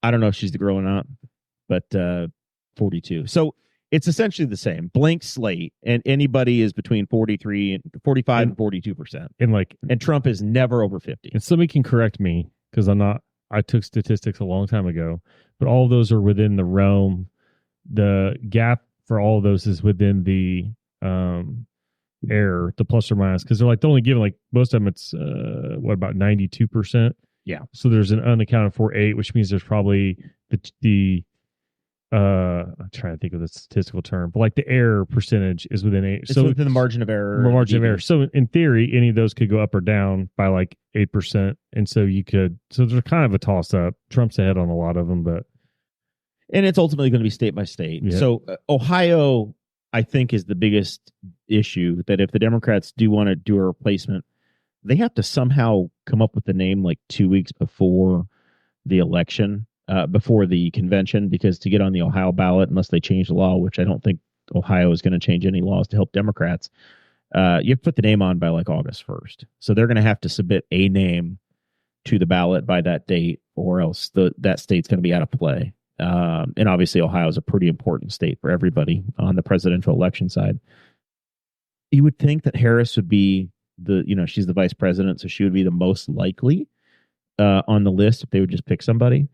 I don't know if she's the girl or not, but 42. So it's essentially the same blank slate, and anybody is between 43 and 45 and 42%. And Trump is never over 50. And somebody can correct me because I took statistics a long time ago, but all of those are within the realm. The gap for all of those is within the error, the plus or minus, because they're only giving most of them it's about 92%. Yeah. So there's an unaccounted for 8, which means there's probably the I'm trying to think of the statistical term, but the error percentage is within 8. It's within the margin of error. Margin of error. So in theory, any of those could go up or down by 8%. And so there's kind of a toss up. Trump's ahead on a lot of them, and it's ultimately going to be state by state. Yeah. So Ohio, I think, is the biggest issue, that if the Democrats do want to do a replacement, they have to somehow come up with a name 2 weeks before the election. Before the convention, because to get on the Ohio ballot, unless they change the law, which I don't think Ohio is going to change any laws to help Democrats, you have to put the name on by August 1st. So they're going to have to submit a name to the ballot by that date, or else that state's going to be out of play. And obviously Ohio is a pretty important state for everybody on the presidential election side. You would think that Harris would be she's the vice president, so she would be the most likely on the list if they would just pick somebody.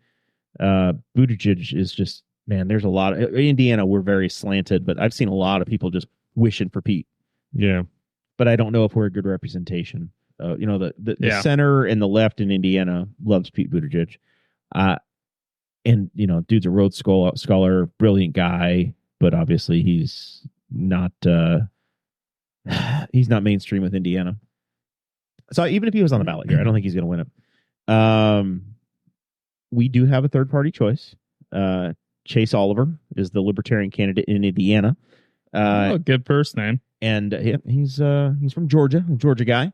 Buttigieg is just, man, there's a lot of Indiana. We're very slanted, but I've seen a lot of people just wishing for Pete. yeah. But I don't know if we're a good representation. The center and the left in Indiana loves Pete Buttigieg. And dude's a Rhodes scholar, brilliant guy, but obviously he's not mainstream with Indiana. So even if he was on the ballot here, I don't think he's going to win it. We do have a third-party choice. Chase Oliver is the Libertarian candidate in Indiana. Good first name. And he's from Georgia, a Georgia guy.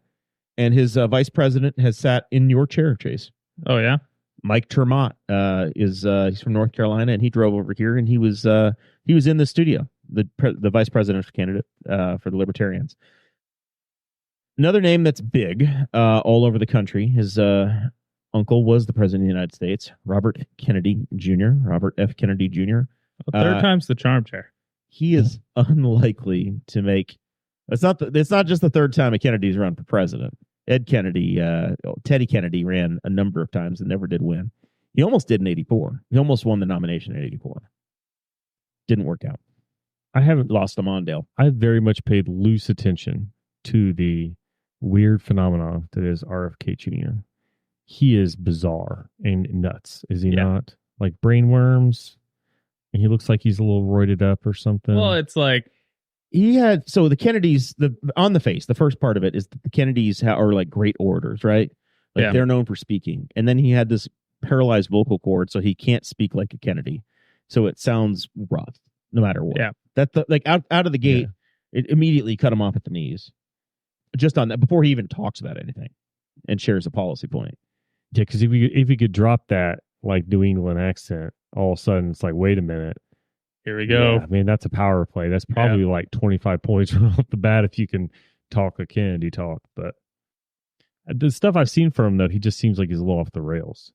And his vice president has sat in your chair, Chase. Oh, yeah? Mike Termott he's from North Carolina, and he drove over here, and he was in the studio, the vice presidential candidate for the Libertarians. Another name that's big all over the country, his uncle was the president of the United States, Robert Kennedy Jr., Robert F. Kennedy Jr. Third time's the charm chair. He is unlikely to make. It's not just the third time a Kennedy's run for president. Teddy Kennedy ran a number of times and never did win. He almost did in 84. He almost won the nomination in 84. Didn't work out. I haven't lost to Mondale. I very much paid loose attention to the weird phenomenon that is RFK Jr. He is bizarre and nuts, is he not? Brain worms, and he looks like he's a little roided up or something. Well, it's he had, so the Kennedys, on the face, the first part of it is that the Kennedys are great orators, right? They're known for speaking. And then he had this paralyzed vocal cord, so he can't speak like a Kennedy. So it sounds rough, no matter what. Yeah. That out of the gate, it immediately cut him off at the knees. Just on that, before he even talks about anything and shares a policy point. Yeah, because if you could drop that New England accent, all of a sudden it's wait a minute. Here we go. Yeah, I mean, that's a power play. That's probably 25 points right off the bat if you can talk a Kennedy talk. But the stuff I've seen from him, though, he just seems like he's a little off the rails.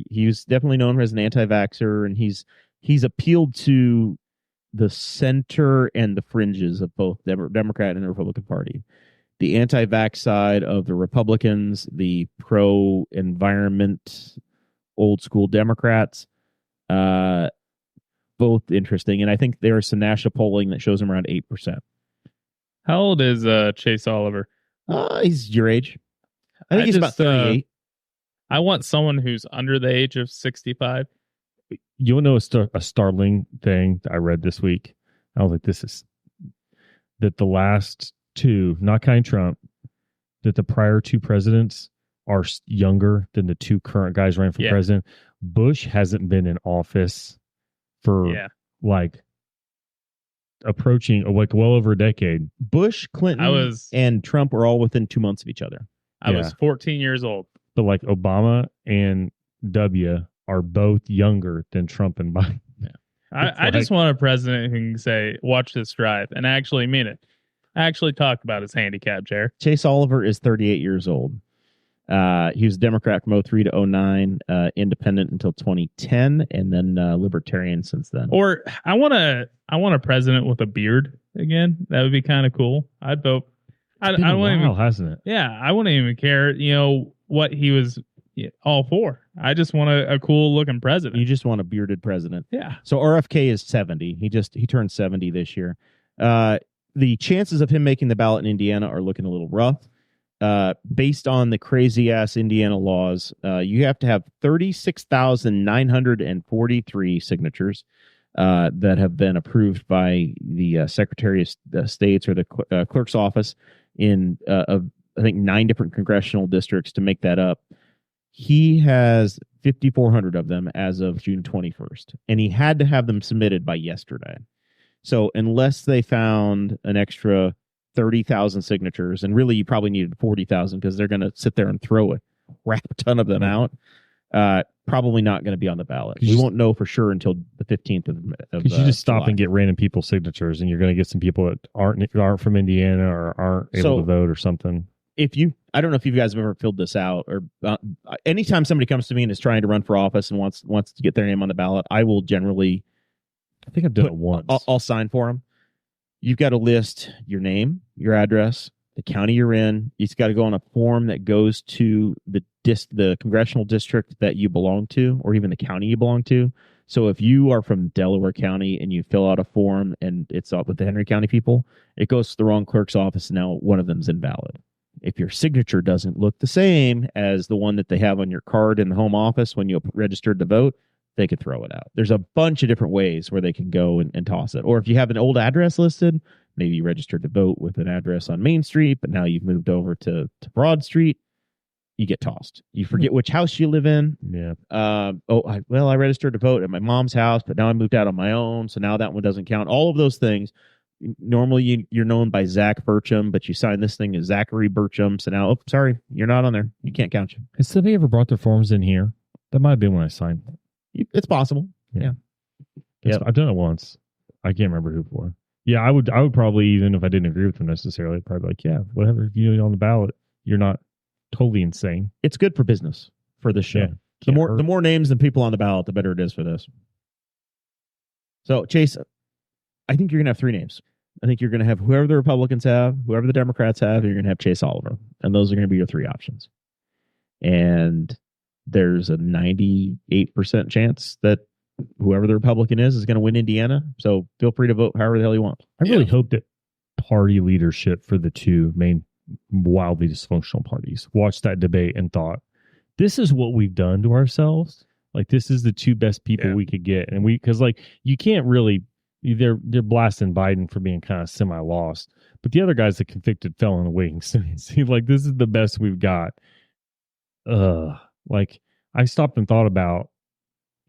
He's definitely known as an anti-vaxxer, and he's appealed to the center and the fringes of both Democrat and the Republican Party. The anti-vax side of the Republicans, the pro-environment, old-school Democrats, both interesting. And I think there is some national polling that shows him around 8%. How old is Chase Oliver? He's your age. I think he's about 38. I want someone who's under the age of 65. You'll know a startling thing that I read this week. I was like, this is that the last two, not counting Trump, that the prior two presidents are younger than the two current guys running for president. Bush hasn't been in office for approaching well over a decade. Bush, Clinton, and Trump were all within 2 months of each other. I was 14 years old. But Obama and W are both younger than Trump and Biden. I just want a president who can say, watch this drive, and actually mean it. Actually talk about his handicap chair. Chase Oliver is 38 years old. He was a Democrat from 03 to 09, independent until 2010, and then libertarian since then. Or I want a president with a beard again. That would be kind of cool. I'd vote. I It's been a wouldn't while, even, hasn't it? yeah, I wouldn't even care, what he was all for. I just want a cool looking president. You just want a bearded president. Yeah. So RFK is 70. He turned 70 this year. The chances of him making the ballot in Indiana are looking a little rough. Based on the crazy ass Indiana laws, you have to have 36,943 signatures that have been approved by the Secretary of States or the clerk's office in I think 9 different congressional districts to make that up. He has 5,400 of them as of June 21st, and he had to have them submitted by yesterday. So unless they found an extra 30,000 signatures, and really you probably needed 40,000 because they're going to sit there and throw a crap ton of them out, probably not going to be on the ballot. We won't know for sure until the 15th of Because you just stop July. and get random people's signatures, and you're going to get some people that aren't from Indiana or aren't able to vote or something. I don't know if you guys have ever filled this out, or anytime somebody comes to me and is trying to run for office and wants to get their name on the ballot, I will generally, I think I've done it once. I'll sign for them. You've got to list your name, your address, the county you're in. You've got to go on a form that goes to the congressional district that you belong to, or even the county you belong to. So if you are from Delaware County and you fill out a form and it's up with the Henry County people, it goes to the wrong clerk's office. And now one of them's invalid. If your signature doesn't look the same as the one that they have on your card in the home office when you registered to vote, they could throw it out. There's a bunch of different ways where they can go and toss it. Or if you have an old address listed, maybe you registered to vote with an address on Main Street, but now you've moved over to Broad Street, you get tossed. You forget which house you live in. Yeah. I registered to vote at my mom's house, but now I moved out on my own, so now that one doesn't count. All of those things. Normally you're known by Zach Burcham, but you signed this thing as Zachary Burcham, so now, sorry, you're not on there. You can't count you. Has somebody ever brought their forms in here? That might have been when I signed. It's possible. Yeah. Yep. I've done it once. I can't remember who for. Yeah, I would probably, even if I didn't agree with them necessarily, I'd probably be like, yeah, whatever. If you're on the ballot, you're not totally insane. It's good for business for this show. Yeah. The more names and people on the ballot, the better it is for this. So, Chase, I think you're going to have 3 names. I think you're going to have whoever the Republicans have, whoever the Democrats have, you're going to have Chase Oliver. And those are going to be your 3 options. And there's a 98% chance that whoever the Republican is going to win Indiana. So feel free to vote however the hell you want. I really hope that party leadership for the 2 main wildly dysfunctional parties watched that debate and thought, this is what we've done to ourselves. Like, this is the 2 best people we could get. And because you can't really, they're blasting Biden for being kind of semi-lost, but the other guy's a convicted felon waiting. So like, this is the best we've got. Like, I stopped and thought about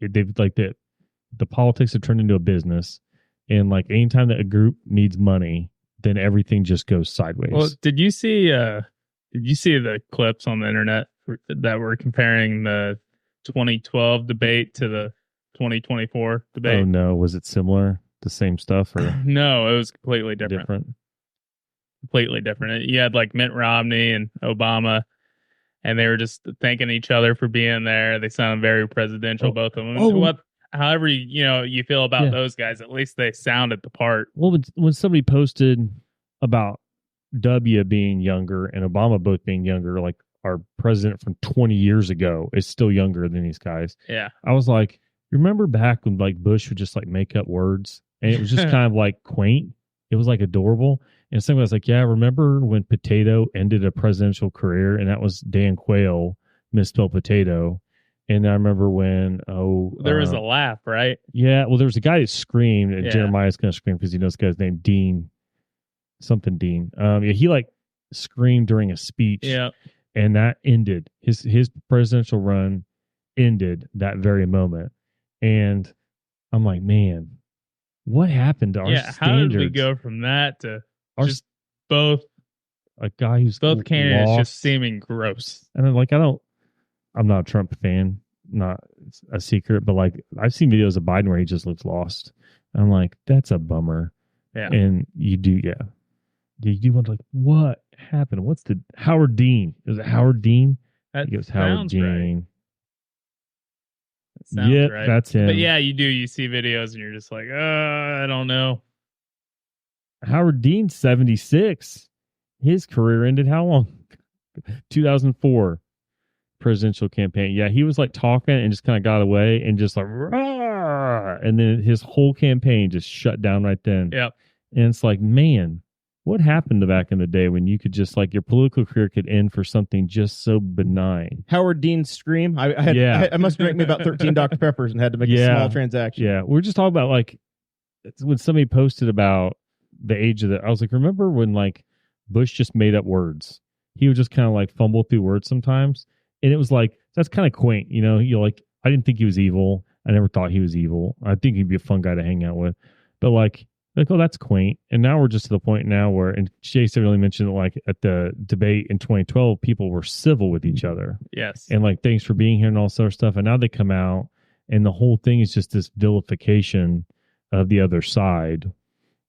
it. They've the politics have turned into a business, and like anytime that a group needs money, then everything just goes sideways. Well, did you see the clips on the internet that were comparing the 2012 debate to the 2024 debate? Oh no, was it similar? The same stuff or no? It was completely different. Completely different. You had like Mitt Romney and Obama, and they were just thanking each other for being there. They sounded very presidential, both of them. However you feel about those guys, at least they sounded the part. Well, when somebody posted about W being younger and Obama both being younger, like our president from 20 years ago is still younger than these guys. Yeah. I was like, remember back when like Bush would just like make up words and it was just kind of like quaint. It was like adorable. And somebody was like, yeah, remember when potato ended a presidential career? And that was Dan Quayle misspelled potato. And I remember when, there was a laugh, right? Yeah. Well, there was a guy that screamed, and Yeah. Jeremiah's going to scream because he knows the guy's name, Dean. Something Dean. He like screamed during a speech. Yeah. And that ended. His presidential run ended that very moment. And I'm like, man, what happened to our standards? How did we go from that to just both a guy who's both candidates lost, just seeming gross? and I'm like, I'm not a Trump fan, not a secret, but like I've seen videos of Biden where he just looks lost. I'm like, that's a bummer. Yeah. And you do want to like, what happened? What's the Howard Dean? Is it Howard Dean? That He goes, Howard sounds Dean. right. That sounds Yep, right. that's him. But yeah, you see videos and you're just like, I don't know. Howard Dean, 76. His career ended how long? 2004 presidential campaign. Yeah, he was like talking and just kind of got away and just like, "Rah!" And then his whole campaign just shut down right then. Yep. And it's like, man, what happened to back in the day when you could just like your political career could end for something just so benign? Howard Dean's scream. I must drink me about 13 Dr. Peppers and had to make a small transaction. Yeah, we're just talking about like when somebody posted about the age of I was like, remember when like Bush just made up words? He would just kind of like fumble through words sometimes. And it was like, that's kind of quaint. You know, you're like, I didn't think he was evil. I never thought he was evil. I think he'd be a fun guy to hang out with. But like, oh, that's quaint. And now we're just to the point now where, and Jason really mentioned that like at the debate in 2012, people were civil with each other. Yes. And like, thanks for being here and all sort of stuff. And now they come out and the whole thing is just this vilification of the other side.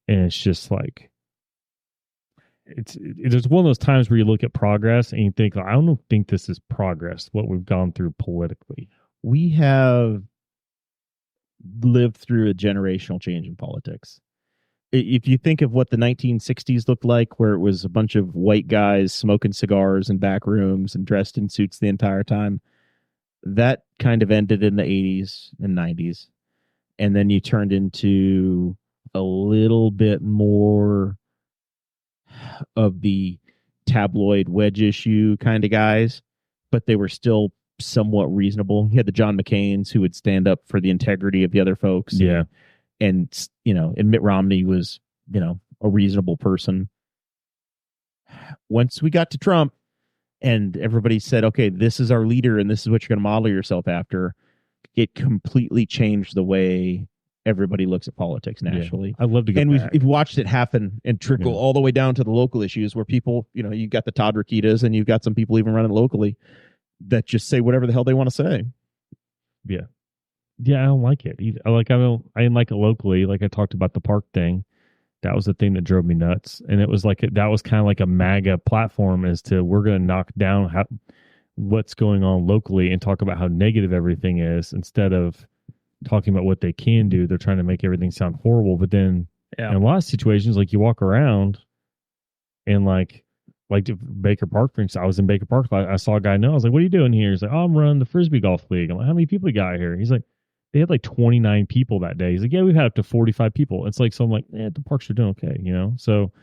And it's just like, it's one of those times where you look at progress and you think, I don't think this is progress, what we've gone through politically. We have lived through a generational change in politics. If you think of what the 1960s looked like, where it was a bunch of white guys smoking cigars in back rooms and dressed in suits the entire time, that kind of ended in the 80s and 90s. And then you turned into a little bit more of the tabloid wedge issue kind of guys, but they were still somewhat reasonable. You had the John McCains who would stand up for the integrity of the other folks. Yeah. And Mitt Romney was, a reasonable person. Once we got to Trump and everybody said, okay, this is our leader and this is what you're going to model yourself after, it completely changed the way everybody looks at politics nationally. Yeah. I'd love to go back. We've watched it happen and trickle all the way down to the local issues where people, you've got the Todd Rakitas and you've got some people even running locally that just say whatever the hell they want to say. Yeah. Yeah, I don't like it. I didn't like it locally. Like I talked about the park thing. That was the thing that drove me nuts. And it was like, that was kind of like a MAGA platform as to we're going to knock down what's going on locally and talk about how negative everything is instead of talking about what they can do. They're trying to make everything sound horrible. But then in a lot of situations, like you walk around and like Baker Park, for instance, I was in Baker Park. I saw a guy I was like, what are you doing here? He's like, oh, I'm running the Frisbee Golf League. I'm like, how many people you got here? He's like, they had like 29 people that day. He's like, yeah, we've had up to 45 people. It's like, so I'm like, the parks are doing okay, So,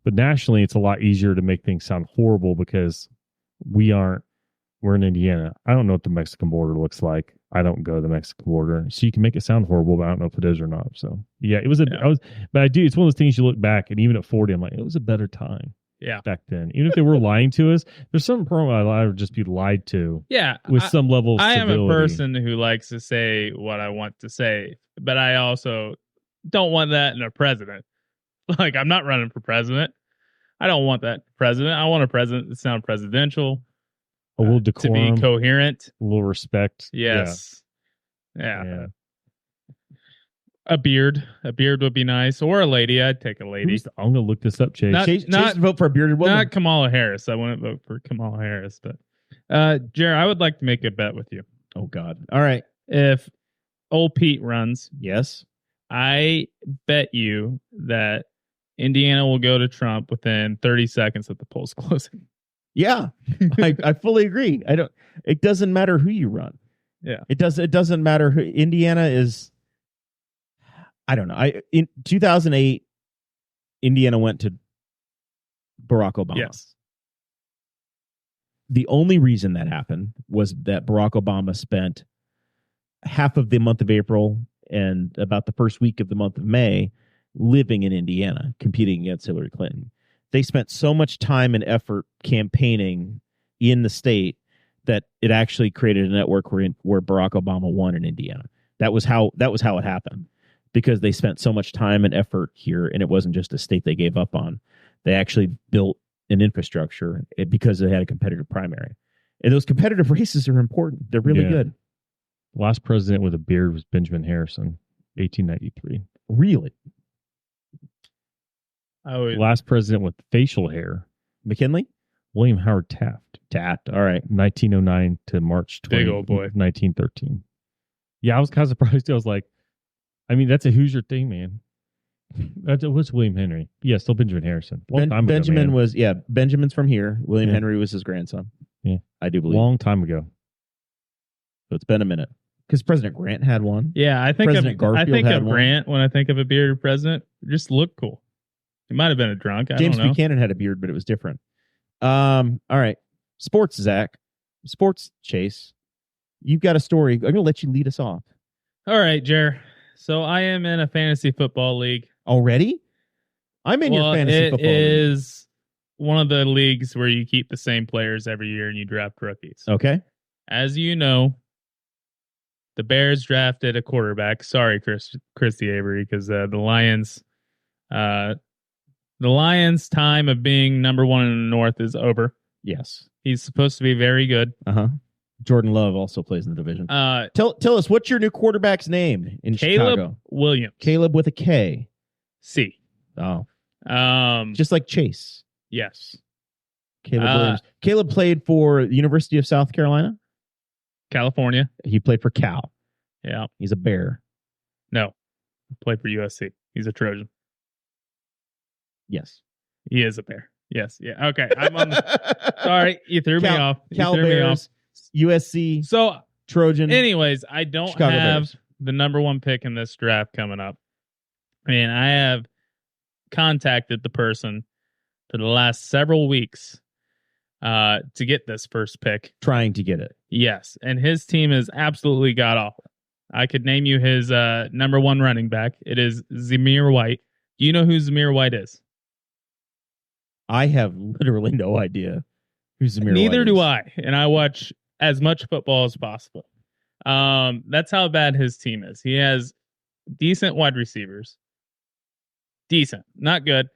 but nationally, it's a lot easier to make things sound horrible because we're in Indiana. I don't know what the Mexican border looks like. I don't go to the Mexican border. So you can make it sound horrible, but I don't know if it is or not. So yeah, it's one of those things you look back and even at 40, I'm like, it was a better time. Yeah. Back then, even if they were lying to us, there's some problem I would just be lied to. Yeah. With some level of civility. I am a person who likes to say what I want to say, but I also don't want that in a president. Like, I'm not running for president. I don't want that president. I want a president that sounds presidential. A little decorum. To be coherent. A little respect. Yes. Yeah. A beard would be nice, or a lady. I'd take a lady. I'm gonna look this up, Chase. Not vote for a bearded woman. Not Kamala Harris. I wouldn't vote for Kamala Harris, but Jared, I would like to make a bet with you. Oh God! All right. If old Pete runs, yes, I bet you that Indiana will go to Trump within 30 seconds of the polls closing. Yeah, I fully agree. It doesn't matter who you run. Yeah, it doesn't matter who. Indiana is. I don't know. In 2008, Indiana went to Barack Obama. Yes. The only reason that happened was that Barack Obama spent half of the month of April and about the first week of the month of May living in Indiana, competing against Hillary Clinton. They spent so much time and effort campaigning in the state that it actually created a network where Barack Obama won in Indiana. That was how it happened. Because they spent so much time and effort here, and it wasn't just a state they gave up on. They actually built an infrastructure because they had a competitive primary. And those competitive races are important. They're really good. The last president with a beard was Benjamin Harrison, 1893. Really? Oh, The last president with facial hair, McKinley? William Howard Taft, Taft. All right. 1909 to March 20, Big old boy. 1913. Yeah, I was kind of surprised. I was like, I mean, that's a Hoosier thing, man. What's William Henry? Yeah, still Benjamin Harrison. Long time ago, Benjamin man. was, Benjamin's from here. William Yeah. Henry was his grandson. Yeah. I do believe. Long time ago. So it's been a minute. Because President Grant had one. yeah. I think President Garfield had of one. Grant when I think of a bearded president. Just look cool. He might have been a drunk. I James don't know. Buchanan had a beard, but it was different. All right. Sports, Zach. Sports, Chase. You've got a story. I'm going to let you lead us off. All right, Jer. So I am in a fantasy football league. Already? I'm in your fantasy football It league. is one of the leagues where you keep the same players every year and you draft rookies. Okay. As you know, the Bears drafted a quarterback. Sorry, Christy Avery, because the Lions' time of being number one in the North is over. Yes. He's supposed to be very good. Uh-huh. Jordan Love also plays in the division. Caleb Tell us, what's your new quarterback's name in Chicago? Williams. Caleb with a K. C. Oh. Um, Just like Chase. yes. Caleb Williams. Caleb played for the University of South Carolina. California. He played for Cal. Yeah. He's a Bear. No. Played for USC. He's a Trojan. Yes. He is a Bear. Yes. Yeah. Okay. I'm on. Sorry, you threw me off. Cal Bears, USC, So, Trojan. anyways, I don't Chicago have Bears. the number one pick in this draft coming up, and I have contacted the person for the last several weeks to get this first pick. Trying to get it. Yes, and his team is absolutely god awful. I could name you his number one running back. It is Zamir White. Do you know who Zamir White is? I have literally no idea who's Zamir Neither White do is. I, and I watch as much football as possible. That's how bad his team is. He has decent wide receivers. Decent, not good.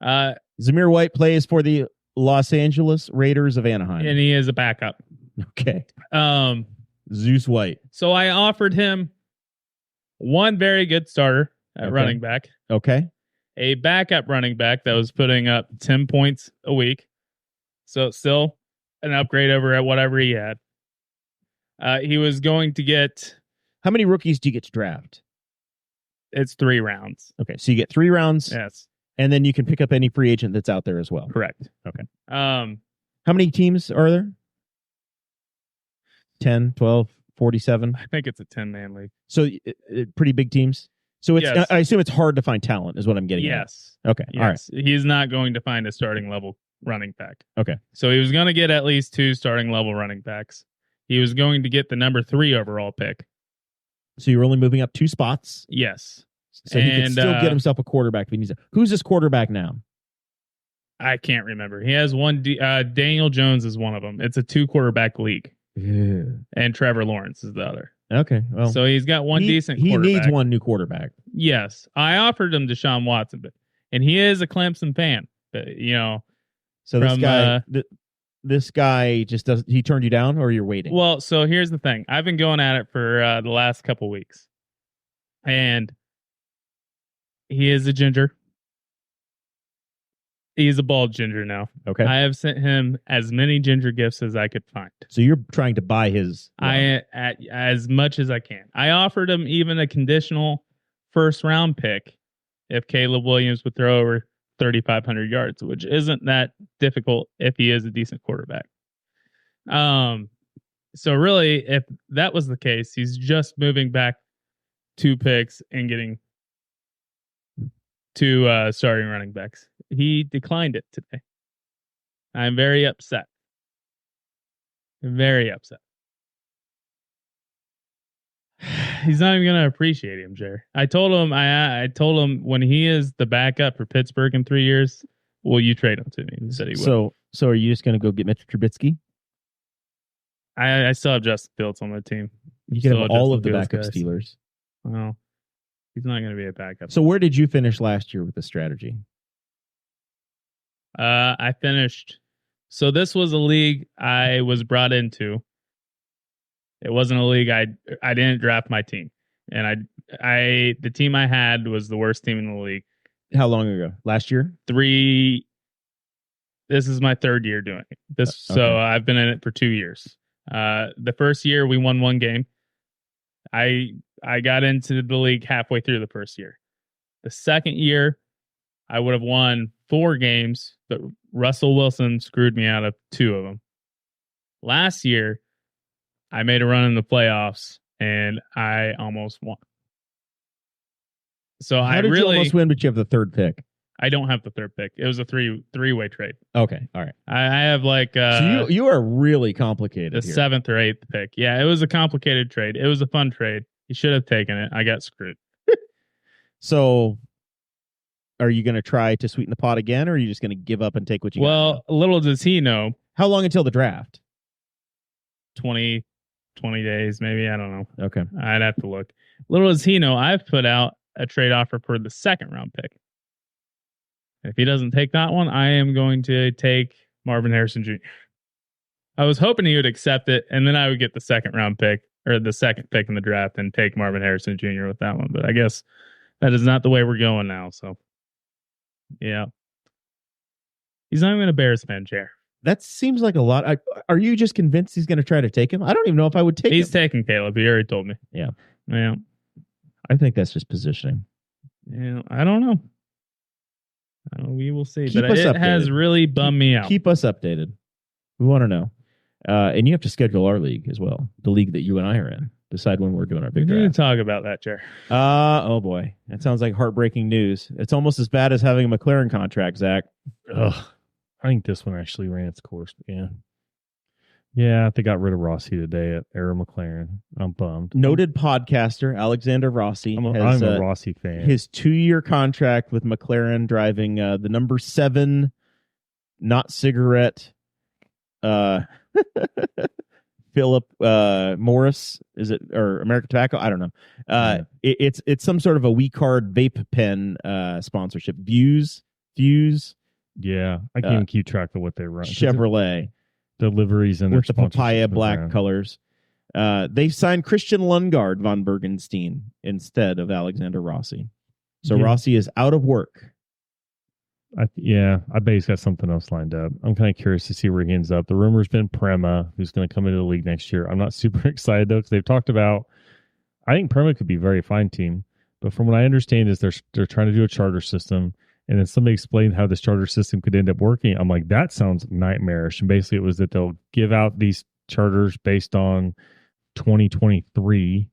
Zamir White plays for the Los Angeles Raiders of Anaheim. And he is a backup. Okay. Zeus White. So I offered him one very good starter at Okay. running back, Okay. a backup running back that was putting up 10 points a week. So it's still an upgrade over at whatever he had. He was going to get, How many rookies do you get to draft? it's 3 rounds. Okay. So you get 3 rounds, Yes, and then you can pick up any free agent that's out there as well. correct. Okay. Um, How many teams are there? 10, 12, 47? I think it's a 10-man league. So pretty big teams. So it's Yes. I assume it's hard to find talent is what I'm getting Yes. at. Okay. All right. Yes. He's not going to find a starting level running back. Okay. So he was going to get at least 2 starting level running backs. He was going to get the number 3 overall pick. So you're only moving up 2 spots. Yes. So he can And, still get himself a quarterback if he needs it. Who's this quarterback now? I can't remember. He has one. Daniel Jones is one of them. It's a 2 quarterback league, and Trevor Lawrence is the other. Okay. Well, So he's got one decent He quarterback. needs one new quarterback. Yes. I offered him Deshaun Watson, and he is a Clemson fan. But, So this From, guy, this guy just does. He turned you down, or you're waiting? well, so here's the thing. I've been going at it for the last couple weeks, and he is a ginger. He's a bald ginger now. Okay. I have sent him as many ginger gifts as I could find. So you're trying to buy his. As much as I can. I offered him even a conditional first round pick if Caleb Williams would throw over 3,500 yards, which isn't that difficult if he is a decent quarterback. So really, if that was the case, he's just moving back 2 picks and getting 2 starting running backs. He declined it today. I'm very upset. Very upset. He's not even going to appreciate him, Jerry. I told him when he is the backup for Pittsburgh in 3 years, will you trade him to me? He said he would. So are you just going to go get Mitch Trubisky? I still have Justin Fields on my team. You can Still have have all Justin of the Fields backup guys. Steelers. Well, he's not going to be a backup. So where did you finish last year with the strategy? I finished. So this was a league I was brought into. It wasn't a league. I didn't draft my team, and the team I had was the worst team in the league. How long ago? Last year? This is my third year doing it. So I've been in it for 2 years. The first year we won 1 game. I got into the league halfway through the first year. The second year, I would have won 4 games, but Russell Wilson screwed me out of 2 of them. Last year, I made a run in the playoffs, and I almost won. So How did you almost win, but you have the third pick? I don't have the third pick. It was a three-way trade. Okay, all right. I have like so you are really complicated. The 7th or 8th pick. Yeah, it was a complicated trade. It was a fun trade. You should have taken it. I got screwed. So, are you going to try to sweeten the pot again, or are you just going to give up and take what you got? Well, little does he know. How long until the draft? 20 days, maybe. I don't know. Okay. I'd have to look. Little does he know, I've put out a trade offer for the 2nd round pick. If he doesn't take that one, I am going to take Marvin Harrison Jr. I was hoping he would accept it, and then I would get the 2nd round pick, or the 2nd pick in the draft, and take Marvin Harrison Jr. with that one. But I guess that is not the way we're going now. So, yeah. He's not even a Bears fan, Chair. That seems like a lot. Are you just convinced he's going to try to take him? I don't even know if I would take him. He's taking Caleb. He already told me. Yeah. Yeah. I think that's just positioning. Yeah. I don't know. We will see. Keep but us it updated. has really bummed me out. Keep us updated. We want to know. And you have to schedule our league as well. The league that you and I are in. Decide when we're doing our big We're going draft. to talk about that, Chair. Oh boy. That sounds like heartbreaking news. It's almost as bad as having a McLaren contract, Zach. Ugh. I think this one actually ran its course. But yeah. Yeah, they got rid of Rossi today at Aero McLaren. I'm bummed. Noted podcaster Alexander Rossi I'm has a Rossi fan. his 2-year contract with McLaren driving the number 7 not cigarette Philip Morris, is it, or American Tobacco? I don't know. It's some sort of a We Card vape pen sponsorship. Fuse. Yeah, I can't even keep track of what they run. Chevrolet. Deliveries and with the papaya black colors. They signed Christian Lundgaard von Bergenstein instead of Alexander Rossi. So Rossi is out of work. I bet he's got something else lined up. I'm kind of curious to see where he ends up. The rumor's been Prema, who's going to come into the league next year. I'm not super excited, though, because they've talked about, I think Prema could be a very fine team. But from what I understand is they're trying to do a charter system. And then somebody explained how this charter system could end up working. I'm like, that sounds nightmarish. And basically it was that they'll give out these charters based on 2023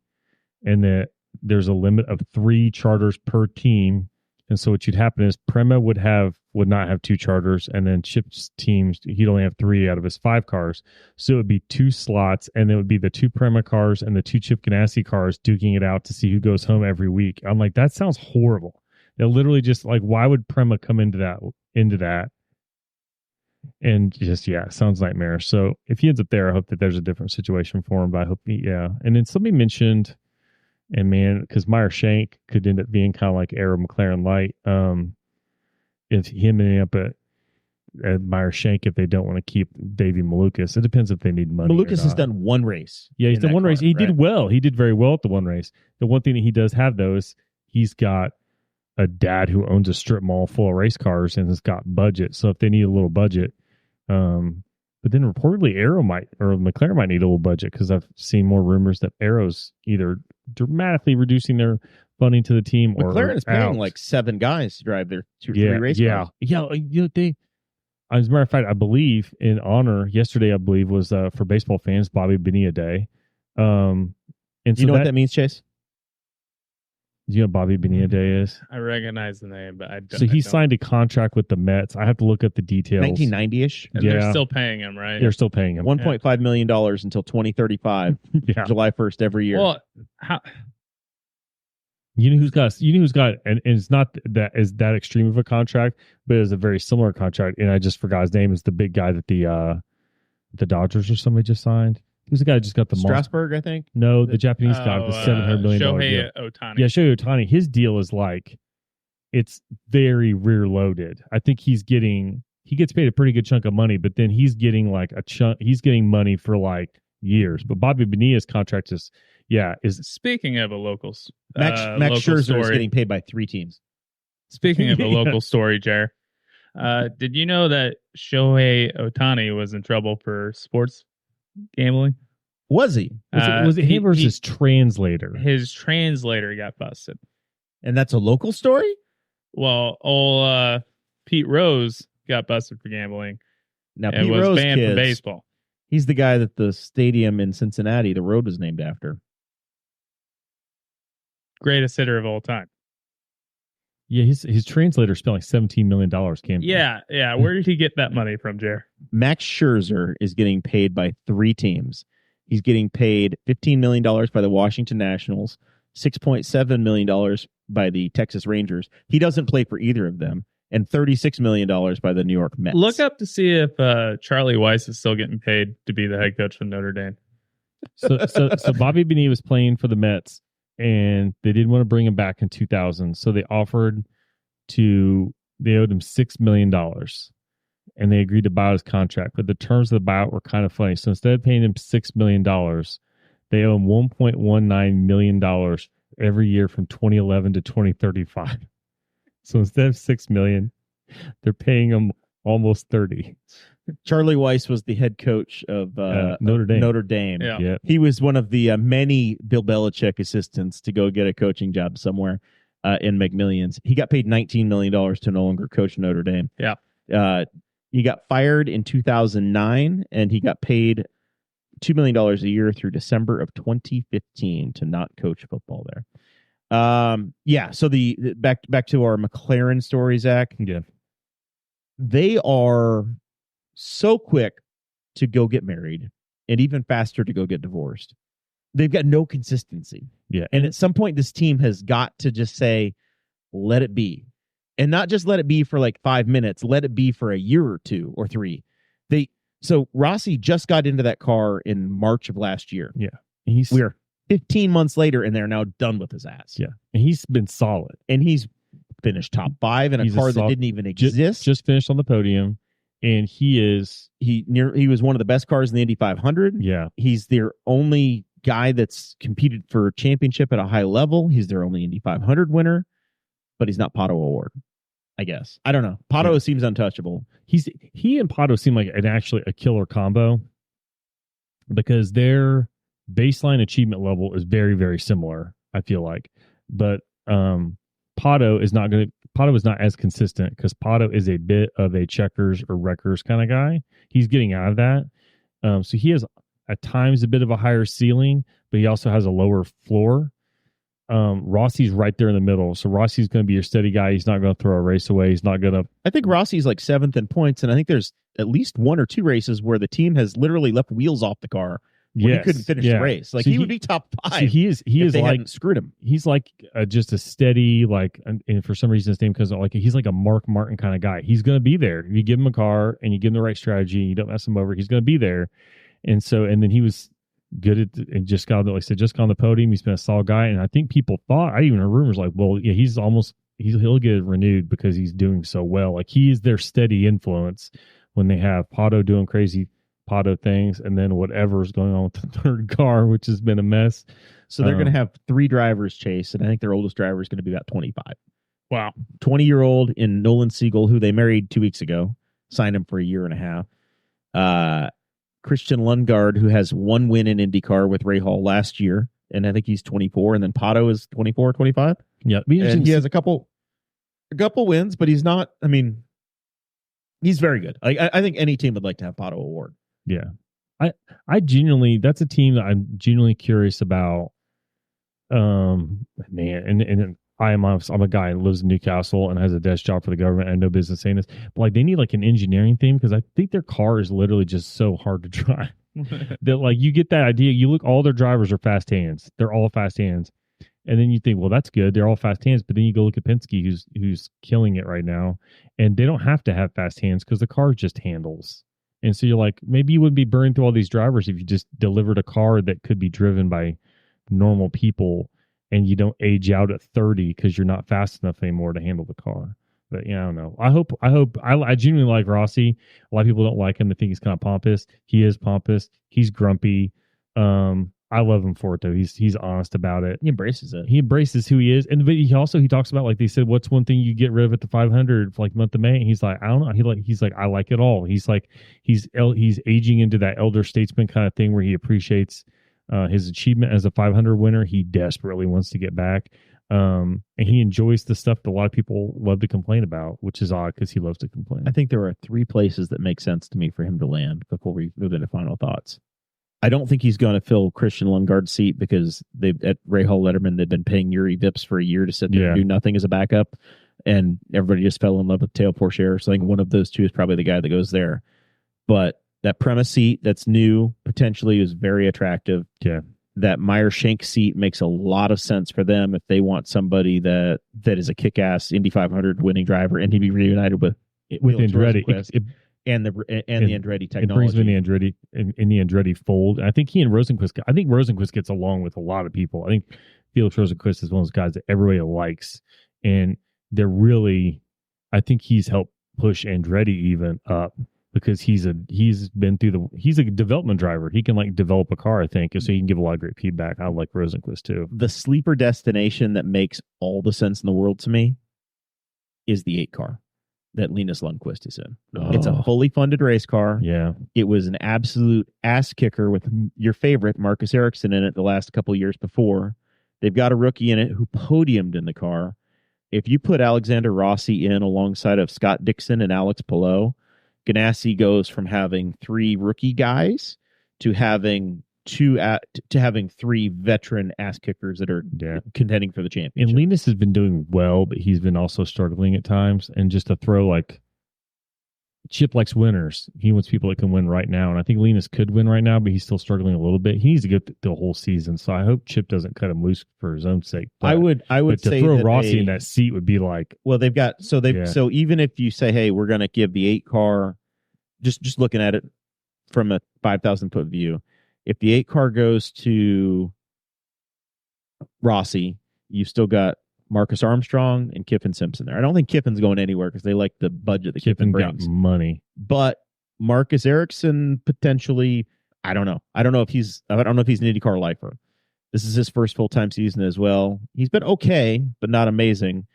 and that there's a limit of 3 charters per team. And so what should happen is Prema would not have 2 charters, and then Chip's teams, he'd only have 3 out of his 5 cars. So it would be 2 slots, and it would be the 2 Prema cars and the 2 Chip Ganassi cars duking it out to see who goes home every week. I'm like, that sounds horrible. They're literally just like, why would Prema come into that? And just, it sounds nightmarish. So if he ends up there, I hope that there's a different situation for him, but I hope And then somebody mentioned, and man, because Meyer Shank could end up being kind of like Aero McLaren Light. If him ending up at Meyer Shank, if they don't want to keep Davey Malukas, it depends if they need money. Malukas has done 1 race. Yeah, he's done 1 race. He did well. He did very well at the 1 race. The one thing that he does have, though, is he's got a dad who owns a strip mall full of race cars and has got budget. So if they need a little budget, but then reportedly McLaren might need a little budget, because I've seen more rumors that Aero's either dramatically reducing their funding to the team, or McLaren is paying out. like 7 guys to drive their 2 or 3 race cars. Yeah. As a matter of fact, I believe in honor yesterday, was for baseball fans, Bobby Bonilla Day. And do you know what that means, Chase? Do you know what Bobby Bonilla Day is? I recognize the name, but I don't. So he signed a contract with the Mets. I have to look at the details. 1990-ish. And they're still paying him, right? They're still paying him. $1.5 million until 2035. July 1st every year. Well, how? You know who's got, and it's not that extreme of a contract, but it's a very similar contract. And I just forgot his name. Is the big guy that the Dodgers or somebody just signed. Who's the guy who just got the Strasburg, I think? No, the Japanese guy, the $700 million Shohei deal. Ohtani. Yeah, Shohei Ohtani. His deal is like, it's very rear loaded. I think he gets paid a pretty good chunk of money, but then he's getting like he's getting money for like years. But Bobby Bonilla's contract is Speaking of a local, Max local Scherzer story, is getting paid by 3 teams. Speaking of a Yeah. local story, Jer, did you know that Shohei Ohtani was in trouble for sports gambling? Was he? was it him versus translator? His translator got busted. And that's a local story? Well, old Pete Rose got busted for gambling Now, and Pete was Rose banned from kids, baseball. he's the guy that the stadium in Cincinnati, the road was named after. Greatest hitter of all time. Yeah, his translator spent like $17 million. Yeah. Where did he get that money from, Jer? Max Scherzer is getting paid by 3 teams. He's getting paid $15 million by the Washington Nationals, $6.7 million by the Texas Rangers. He doesn't play for either of them, and $36 million by the New York Mets. Look up to see if Charlie Weiss is still getting paid to be the head coach of Notre Dame. So Bobby Bonilla was playing for the Mets, and they didn't want to bring him back in 2000. So they owed him $6 million, and they agreed to buy his contract. But the terms of the buyout were kind of funny. So instead of paying him $6 million, they owe him $1.19 million every year from 2011 to 2035. So instead of $6 million, they're paying him almost 30. Charlie Weiss was the head coach of Notre Dame. Notre Dame. Yeah. He was one of the many Bill Belichick assistants to go get a coaching job somewhere and make millions. He got paid $19 million to no longer coach Notre Dame. Yeah. He got fired in 2009, and he got paid $2 million a year through December of 2015 to not coach football there. So the back to our McLaren story, Zach. Yeah. They are so quick to go get married and even faster to go get divorced. They've got no consistency. Yeah. And at some point, this team has got to just say, let it be. And not just let it be for like 5 minutes, let it be for a year or 2 or 3. So Rossi just got into that car in March of last year. Yeah. We're 15 months later, and they're now done with his ass. Yeah. And he's been solid. And he's finished top 5 in a car that didn't even exist. Just finished on the podium. And he was one of the best cars in the Indy 500. Yeah. He's their only guy that's competed for a championship at a high level. He's their only Indy 500 winner, but he's not Pato Award, I guess. I don't know. Pato seems untouchable. He and Pato seem like actually a killer combo because their baseline achievement level is very, very similar, I feel like. But Pato is not as consistent because Pato is a bit of a checkers or wreckers kind of guy. He's getting out of that. So he has at times a bit of a higher ceiling, but he also has a lower floor. Rossi's right there in the middle. So Rossi's going to be your steady guy. He's not going to throw a race away. He's not going to. I think Rossi's like 7th in points, and I think there's at least 1 or 2 races where the team has literally left wheels off the car. He couldn't finish the race. Like so he would be top 5. So he is they like hadn't screwed him. He's like just a steady and for some reason his name comes out he's like a Mark Martin kind of guy. He's going to be there. You give him a car and you give him the right strategy. And you don't mess him over. He's going to be there. And then he was good at and just got on the podium. He's been a solid guy. And I think people thought, I even heard rumors like, well, yeah, he'll get renewed because he's doing so well. Like he is their steady influence when they have Pato doing crazy Pato things, and then whatever's going on with the third car, which has been a mess. So they're going to have 3 drivers chase, and I think their oldest driver is going to be about 25. Wow. 20-year-old in Nolan Siegel, who they married 2 weeks ago, signed him for a year and a half. Christian Lundgaard, who has 1 win in IndyCar with Ray Hall last year, and I think he's 24, and then Pato is 24, 25. Yeah. And he has a couple wins, but he's not, he's very good. I think any team would like to have Pato Award. Yeah. I genuinely, that's a team that I'm genuinely curious about. Man, and I'm a guy that lives in Newcastle and has a desk job for the government. I have no business saying this, but they need an engineering team because I think their car is literally just so hard to drive. That you get that idea. You look, all their drivers are fast hands. They're all fast hands, and then you think, well, that's good. They're all fast hands. But then you go look at Penske, who's killing it right now, and they don't have to have fast hands because the car just handles. And so you're like, maybe you wouldn't be burning through all these drivers if you just delivered a car that could be driven by normal people and you don't age out at 30 because you're not fast enough anymore to handle the car. But yeah, I don't know. I genuinely like Rossi. A lot of people don't like him. They think he's kind of pompous. He is pompous. He's grumpy. I love him for it though. He's honest about it. He embraces it. He embraces who he is, and but he talks about, like they said, what's one thing you get rid of at the 500 for like month of May? And he's like, I don't know. He's like, I like it all. He's like, he's aging into that elder statesman kind of thing where he appreciates his achievement as a 500 winner. He desperately wants to get back, and he enjoys the stuff that a lot of people love to complain about, which is odd because he loves to complain. I think there are 3 places that make sense to me for him to land before we move into final thoughts. I don't think he's going to fill Christian Lundgaard's seat because at Ray Hall Letterman, they've been paying Yuri Vips for a year to sit there and do nothing as a backup. And everybody just fell in love with Teo Porcher. So I think one of those two is probably the guy that goes there. But that premise seat that's new potentially is very attractive. Yeah. That Meyer Shank seat makes a lot of sense for them if they want somebody that is a kick-ass Indy 500 winning driver and to be reunited with Andretti. And the Andretti technology. It brings in the Andretti fold. I think he and Rosenquist. I think Rosenquist gets along with a lot of people. I think Felix Rosenquist is one of those guys that everybody likes, and they're really. I think he's helped push Andretti even up because he's a development driver. He can like develop a car, I think, so he can give a lot of great feedback. I like Rosenquist too. The sleeper destination that makes all the sense in the world to me is the 8 car that Linus Lundqvist is in. It's a fully funded race car. Yeah. It was an absolute ass kicker with your favorite, Marcus Ericsson, in it the last couple of years before. They've got a rookie in it who podiumed in the car. If you put Alexander Rossi in alongside of Scott Dixon and Alex Palou, Ganassi goes from having 3 rookie guys to having 3 veteran ass kickers that are contending for the championship. And Linus has been doing well, but he's been also struggling at times. And just to throw, like, Chip likes winners. He wants people that can win right now. And I think Linus could win right now, but he's still struggling a little bit. He needs to get the whole season. So I hope Chip doesn't cut him loose for his own sake. But, I would to say throw that Rossi in that seat would be like, well, they've got so even if you say, hey, we're going to give the 8 car, just looking at it from a 5,000 foot view. If the 8 car goes to Rossi, you've still got Marcus Armstrong and Kiffin Simpson there. I don't think Kiffin's going anywhere because they like the budget that Kiffin brings. Got money. But Marcus Ericsson potentially, I don't know if he's an IndyCar lifer. This is his first full-time season as well. He's been okay, but not amazing.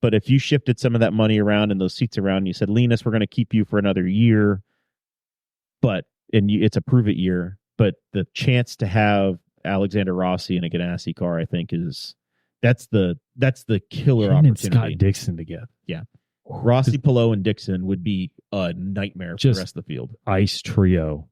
But if you shifted some of that money around and those seats around, and you said, Linus, we're going to keep you for another year, it's a prove-it year. But the chance to have Alexander Rossi in a Ganassi car, I think, that's the killer opportunity. Scott Dixon together. Yeah. Rossi, Palou, and Dixon would be a nightmare for the rest of the field. Ice trio.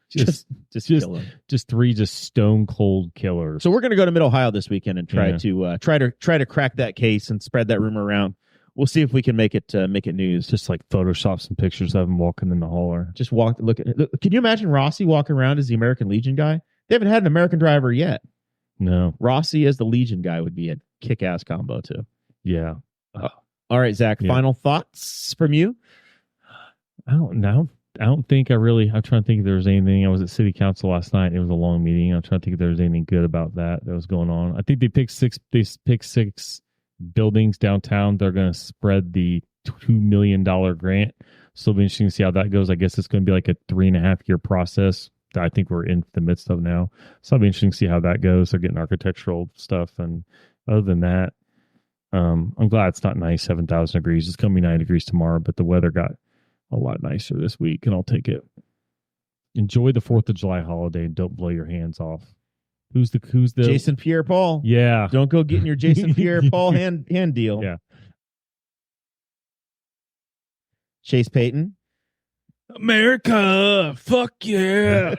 just kill them. Just 3 stone cold killers. So we're going to go to Mid-Ohio this weekend and try to crack that case and spread that rumor around. We'll see if we can make it news. Just like Photoshop some pictures of him walking in the hauler. Just look. Can you imagine Rossi walking around as the American Legion guy? They haven't had an American driver yet. No. Rossi as the Legion guy would be a kick-ass combo too. Yeah. All right, Zach, final thoughts from you? I don't know. I'm trying to think if there was anything. I was at city council last night. It was a long meeting. I'm trying to think if there was anything good about that was going on. I think they picked 6 buildings downtown. They're going to spread the $2 million grant. So it'll be interesting to see how that goes. I guess it's going to be like a 3.5 year process that I think we're in the midst of now. So it'll be interesting to see how that goes. They're getting architectural stuff. And other than that, I'm glad it's not nice 7,000 degrees. It's going to be 9 degrees tomorrow, but the weather got a lot nicer this week, and I'll take it. Enjoy the 4th of July holiday and don't blow your hands off. Who's the Jason Pierre-Paul? Yeah. Don't go getting your Jason Pierre-Paul hand deal. Yeah. Chase Payton. America, fuck yeah.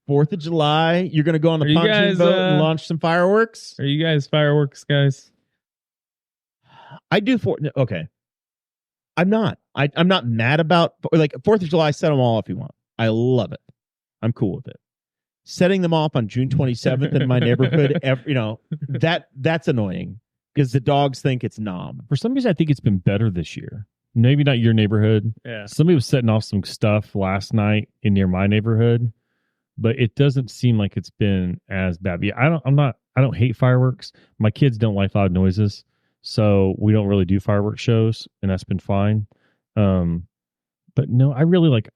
4th of July, you're going to go on the pontoon boat and launch some fireworks? Are you guys fireworks guys? I do. Okay. I'm not. I'm not mad about, like, 4th of July, set them all if you want. I love it. I'm cool with it. Setting them off on June 27th in my neighborhood, that's annoying because the dogs think it's nom. For some reason, I think it's been better this year. Maybe not your neighborhood. Yeah. Somebody was setting off some stuff last night near my neighborhood, but it doesn't seem like it's been as bad. Yeah, I don't hate fireworks. My kids don't like loud noises, so we don't really do fireworks shows, and that's been fine. But no, I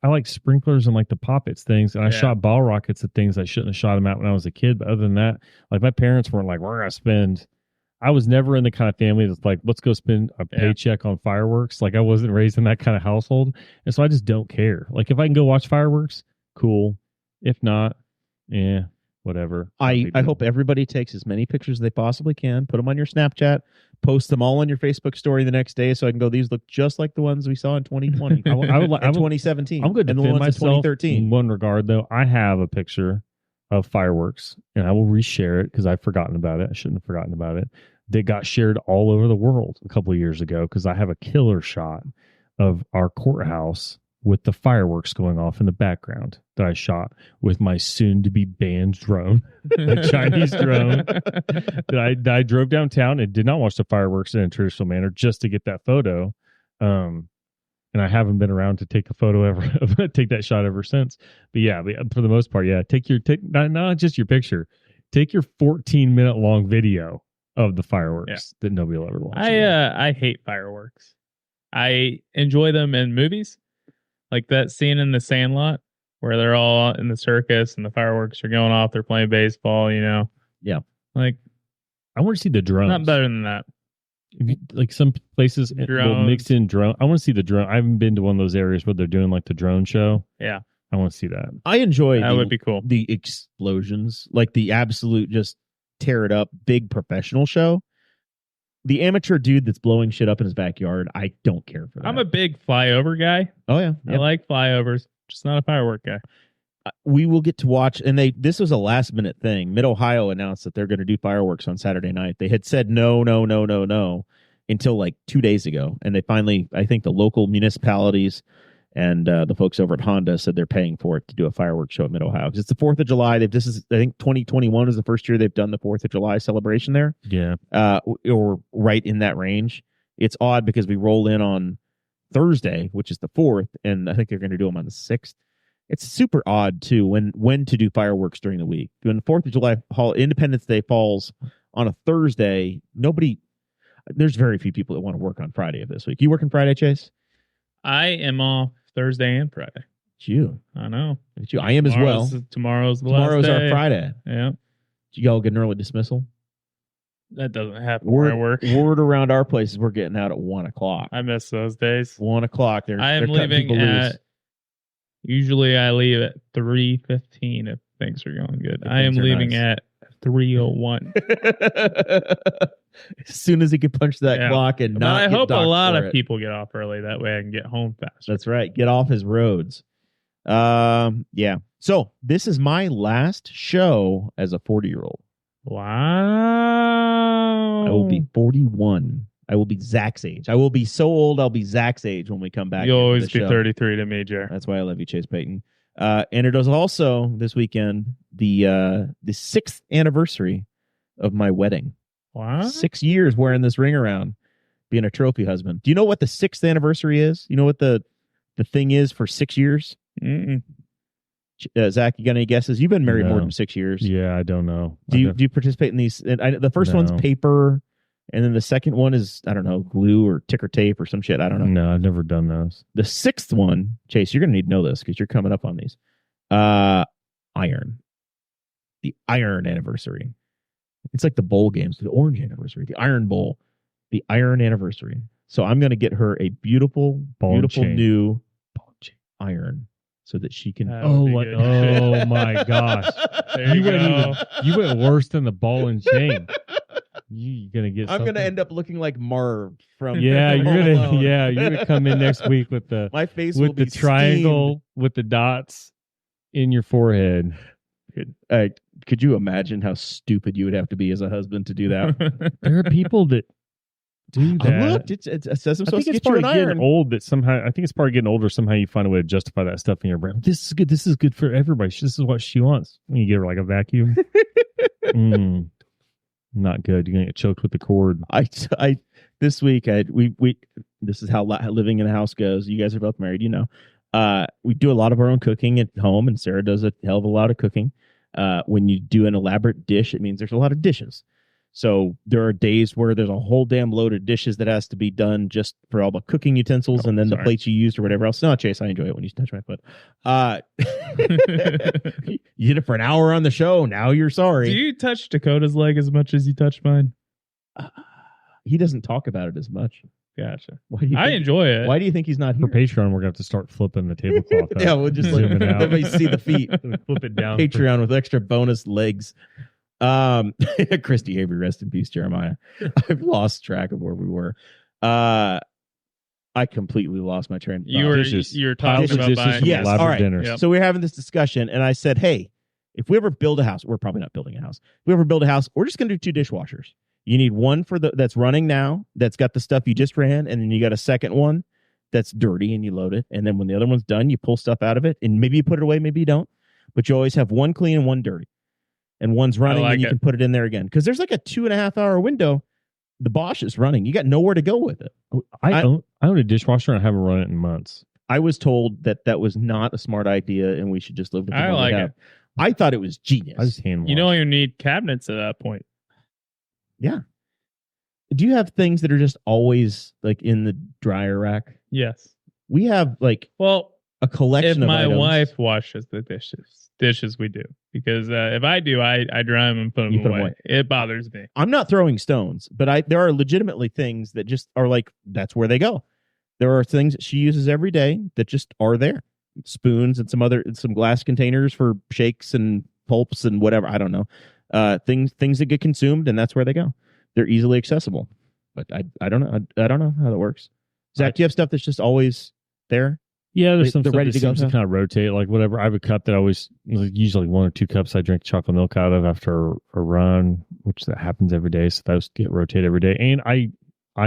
like sprinklers and like the poppets things. And I Yeah. shot ball rockets at things I shouldn't have shot them at when I was a kid. But other than that, like my parents weren't like, we're going to spend. I was never in the kind of family that's like, let's go spend a paycheck on fireworks. Like I wasn't raised in that kind of household. And so I just don't care. Like if I can go watch fireworks, cool. If not, whatever. I hope everybody takes as many pictures as they possibly can, put them on your Snapchat, post them all on your Facebook story the next day so I can go, these look just like the ones we saw in 2020 I would like 2017. I'm going to and the defend ones in myself 2013. in one regard, though. I have a picture of fireworks, and I will reshare it because I've forgotten about it. I shouldn't have forgotten about it. That got shared all over the world a couple of years ago because I have a killer shot of our courthouse with the fireworks going off in the background that I shot with my soon-to-be banned drone, a Chinese drone. that I drove downtown and did not watch the fireworks in a traditional manner just to get that photo. And I haven't been around to take a photo ever, take that shot ever since. But yeah, for the most part, take not just your picture, take your 14-minute long video of the fireworks that nobody will ever watch. I hate fireworks. I enjoy them in movies, like that scene in The Sandlot where they're all in the circus and the fireworks are going off. They're playing baseball, Yeah. Like I want to see the drones. not better than that. Like some places will Drones. mix in drone. I want to see the drone. I haven't been to one of those areas where they're doing like the drone show. Yeah. I want to see that. I enjoy That would be cool. the explosions, like the absolute just tear it up big professional show. The amateur dude that's blowing shit up in his backyard, I don't care for that. I'm a big flyover guy. Oh yeah. I like flyovers, just not a firework guy. We will get to watch, and this was a last minute thing. Mid Ohio announced that they're going to do fireworks on Saturday night. They had said no until like 2 days ago, and they finally, I think the local municipalities and the folks over at Honda said they're paying for it to do a fireworks show at Mid Ohio. It's the 4th of July. I think 2021 is the first year they've done the 4th of July celebration there. Yeah. Or right in that range. It's odd because we roll in on Thursday, which is the 4th, and I think they're going to do them on the 6th. It's super odd too when to do fireworks during the week. When the 4th of July Independence Day falls on a Thursday, there's very few people that want to work on Friday of this week. You working Friday, Chase? I am off Thursday and Friday. It's you. I know. It's you. I am as well. Tomorrow's Tomorrow's last our day. Friday. Yeah. You all get an early dismissal? That doesn't happen where I work. Word around our places, we're getting out at 1 o'clock. I miss those days. 1 o'clock. I am leaving usually I leave at 3:15 if things are going good. I am leaving at 3:01. As soon as he can punch that clock and but not I get hope a docked lot for of it. people get off early. That way I can get home faster. That's right. Get off his roads. Yeah. So this is my last show as a 40-year-old. Wow. I will be 41. I will be Zach's age. I will be so old I'll be Zach's age when we come back. You'll into always the be show. 33 to me, Jer. That's why I love you, Chase Payton. And it is also this weekend the 6th anniversary of my wedding. Wow. 6 years wearing this ring around, being a trophy husband. Do you know what the 6th anniversary is? You know what the thing is for 6 years? Mm-mm. Zach, you got any guesses? You've been married more No. than 6 years. Yeah, I don't know. Do you participate in these? The first one's No. paper, and then the second one is, I don't know, glue or ticker tape or some shit. I don't know. No, I've never done those. The 6th one, Chase, you're going to need to know this because you're coming up on these. Iron. The Iron anniversary. It's like the bowl games, the orange anniversary, the Iron Bowl, the Iron anniversary. So I'm going to get her a beautiful, Ball and chain. new iron so that she can. That would be good. Oh my gosh. There you go. You went worse than the ball and chain. You're gonna get. I'm going to something. end up looking like Marv from. Yeah, Home you're gonna. Alone. Yeah, you're gonna come in next week with the My face will with the be triangle with the dots in your forehead. steamed. Could you imagine how stupid you would have to be as a husband to do that? There are people that do I that. looked. It says I'm I supposed think to it's get you part an of getting iron. old that somehow. I think it's part of getting older. Somehow you find a way to justify that stuff in your brain. This is good. This is good for everybody. This is what she wants. And you give her like a vacuum. Not good. You're gonna get choked with the cord. I this week we this is how living in a house goes. You guys are both married, you know. We do a lot of our own cooking at home, and Sarah does a hell of a lot of cooking. When you do an elaborate dish, it means there's a lot of dishes. So there are days where there's a whole damn load of dishes that has to be done just for all the cooking utensils and then the plates you used or whatever else. No, Chase, I enjoy it when you touch my foot. You did it for an hour on the show. Now you're sorry. Do you touch Dakota's leg as much as you touch mine? He doesn't talk about it as much. Gotcha. I enjoy it. Why do you think he's not here? For Patreon, we're going to have to start flipping the tablecloth out. Yeah, we'll just Zoom it out. let me see the feet. Flip it down. Patreon with extra bonus legs. Christy Avery, rest in peace, Jeremiah. I've lost track of where we were. I completely lost my train of thought. You were talking about buying. Yes, all right. Dinners. Yep. So we're having this discussion, and I said, hey, if we ever build a house, we're probably not building a house. If we ever build a house, we're just going to do 2 dishwashers. You need one for that's running now, that's got the stuff you just ran, and then you got a second one that's dirty, and you load it. And then when the other one's done, you pull stuff out of it, and maybe you put it away, maybe you don't. But you always have one clean and one dirty. And one's running, and you can put it in there again. Because there's like a 2.5-hour window. The Bosch is running. You got nowhere to go with it. I own a dishwasher, and I haven't run it in months. I was told that was not a smart idea, and we should just live with the one like we have. it. I thought it was genius. I just hand wash. You don't even need cabinets at that point. Yeah. Do you have things that are just always like in the dryer rack? Yes. We have like a collection if of my items. wife washes the dishes we do. Because if I do, I dry them and put them away. It bothers me. I'm not throwing stones, but there are legitimately things that just are like, that's where they go. There are things that she uses every day that just are there. Spoons and some glass containers for shakes and pulps and whatever. I don't know. Things that get consumed, and that's where they go. They're easily accessible. But I don't know. I don't know how that works. Zach, do you have stuff that's just always there? Yeah, there's some They're stuff ready that to go. seems to kind of rotate. Like whatever, I have a cup that I always usually 1 or 2 cups I drink chocolate milk out of after a run, which that happens every day. So those get rotated every day. And I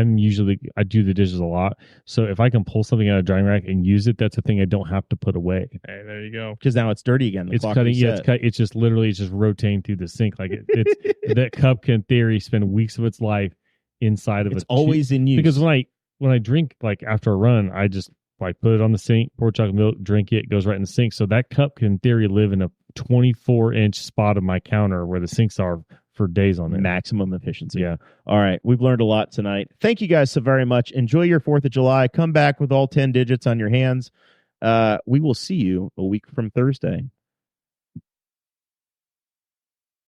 do the dishes a lot. So if I can pull something out of a drying rack and use it, that's a thing I don't have to put away. Hey, there you go. Because now it's dirty again. It's cutting. Yeah, it's just literally just rotating through the sink. Like it's that cup can, in theory, spend weeks of its life inside of it. It's always in use. Because when I drink like after a run, I just like put it on the sink, pour chocolate milk, drink it, goes right in the sink. So that cup can, in theory, live in a 24-inch spot of my counter where the sinks are for days on it. Maximum efficiency. Yeah. All right. We've learned a lot tonight. Thank you guys so very much. Enjoy your 4th of July. Come back with all 10 digits on your hands. We will see you a week from Thursday.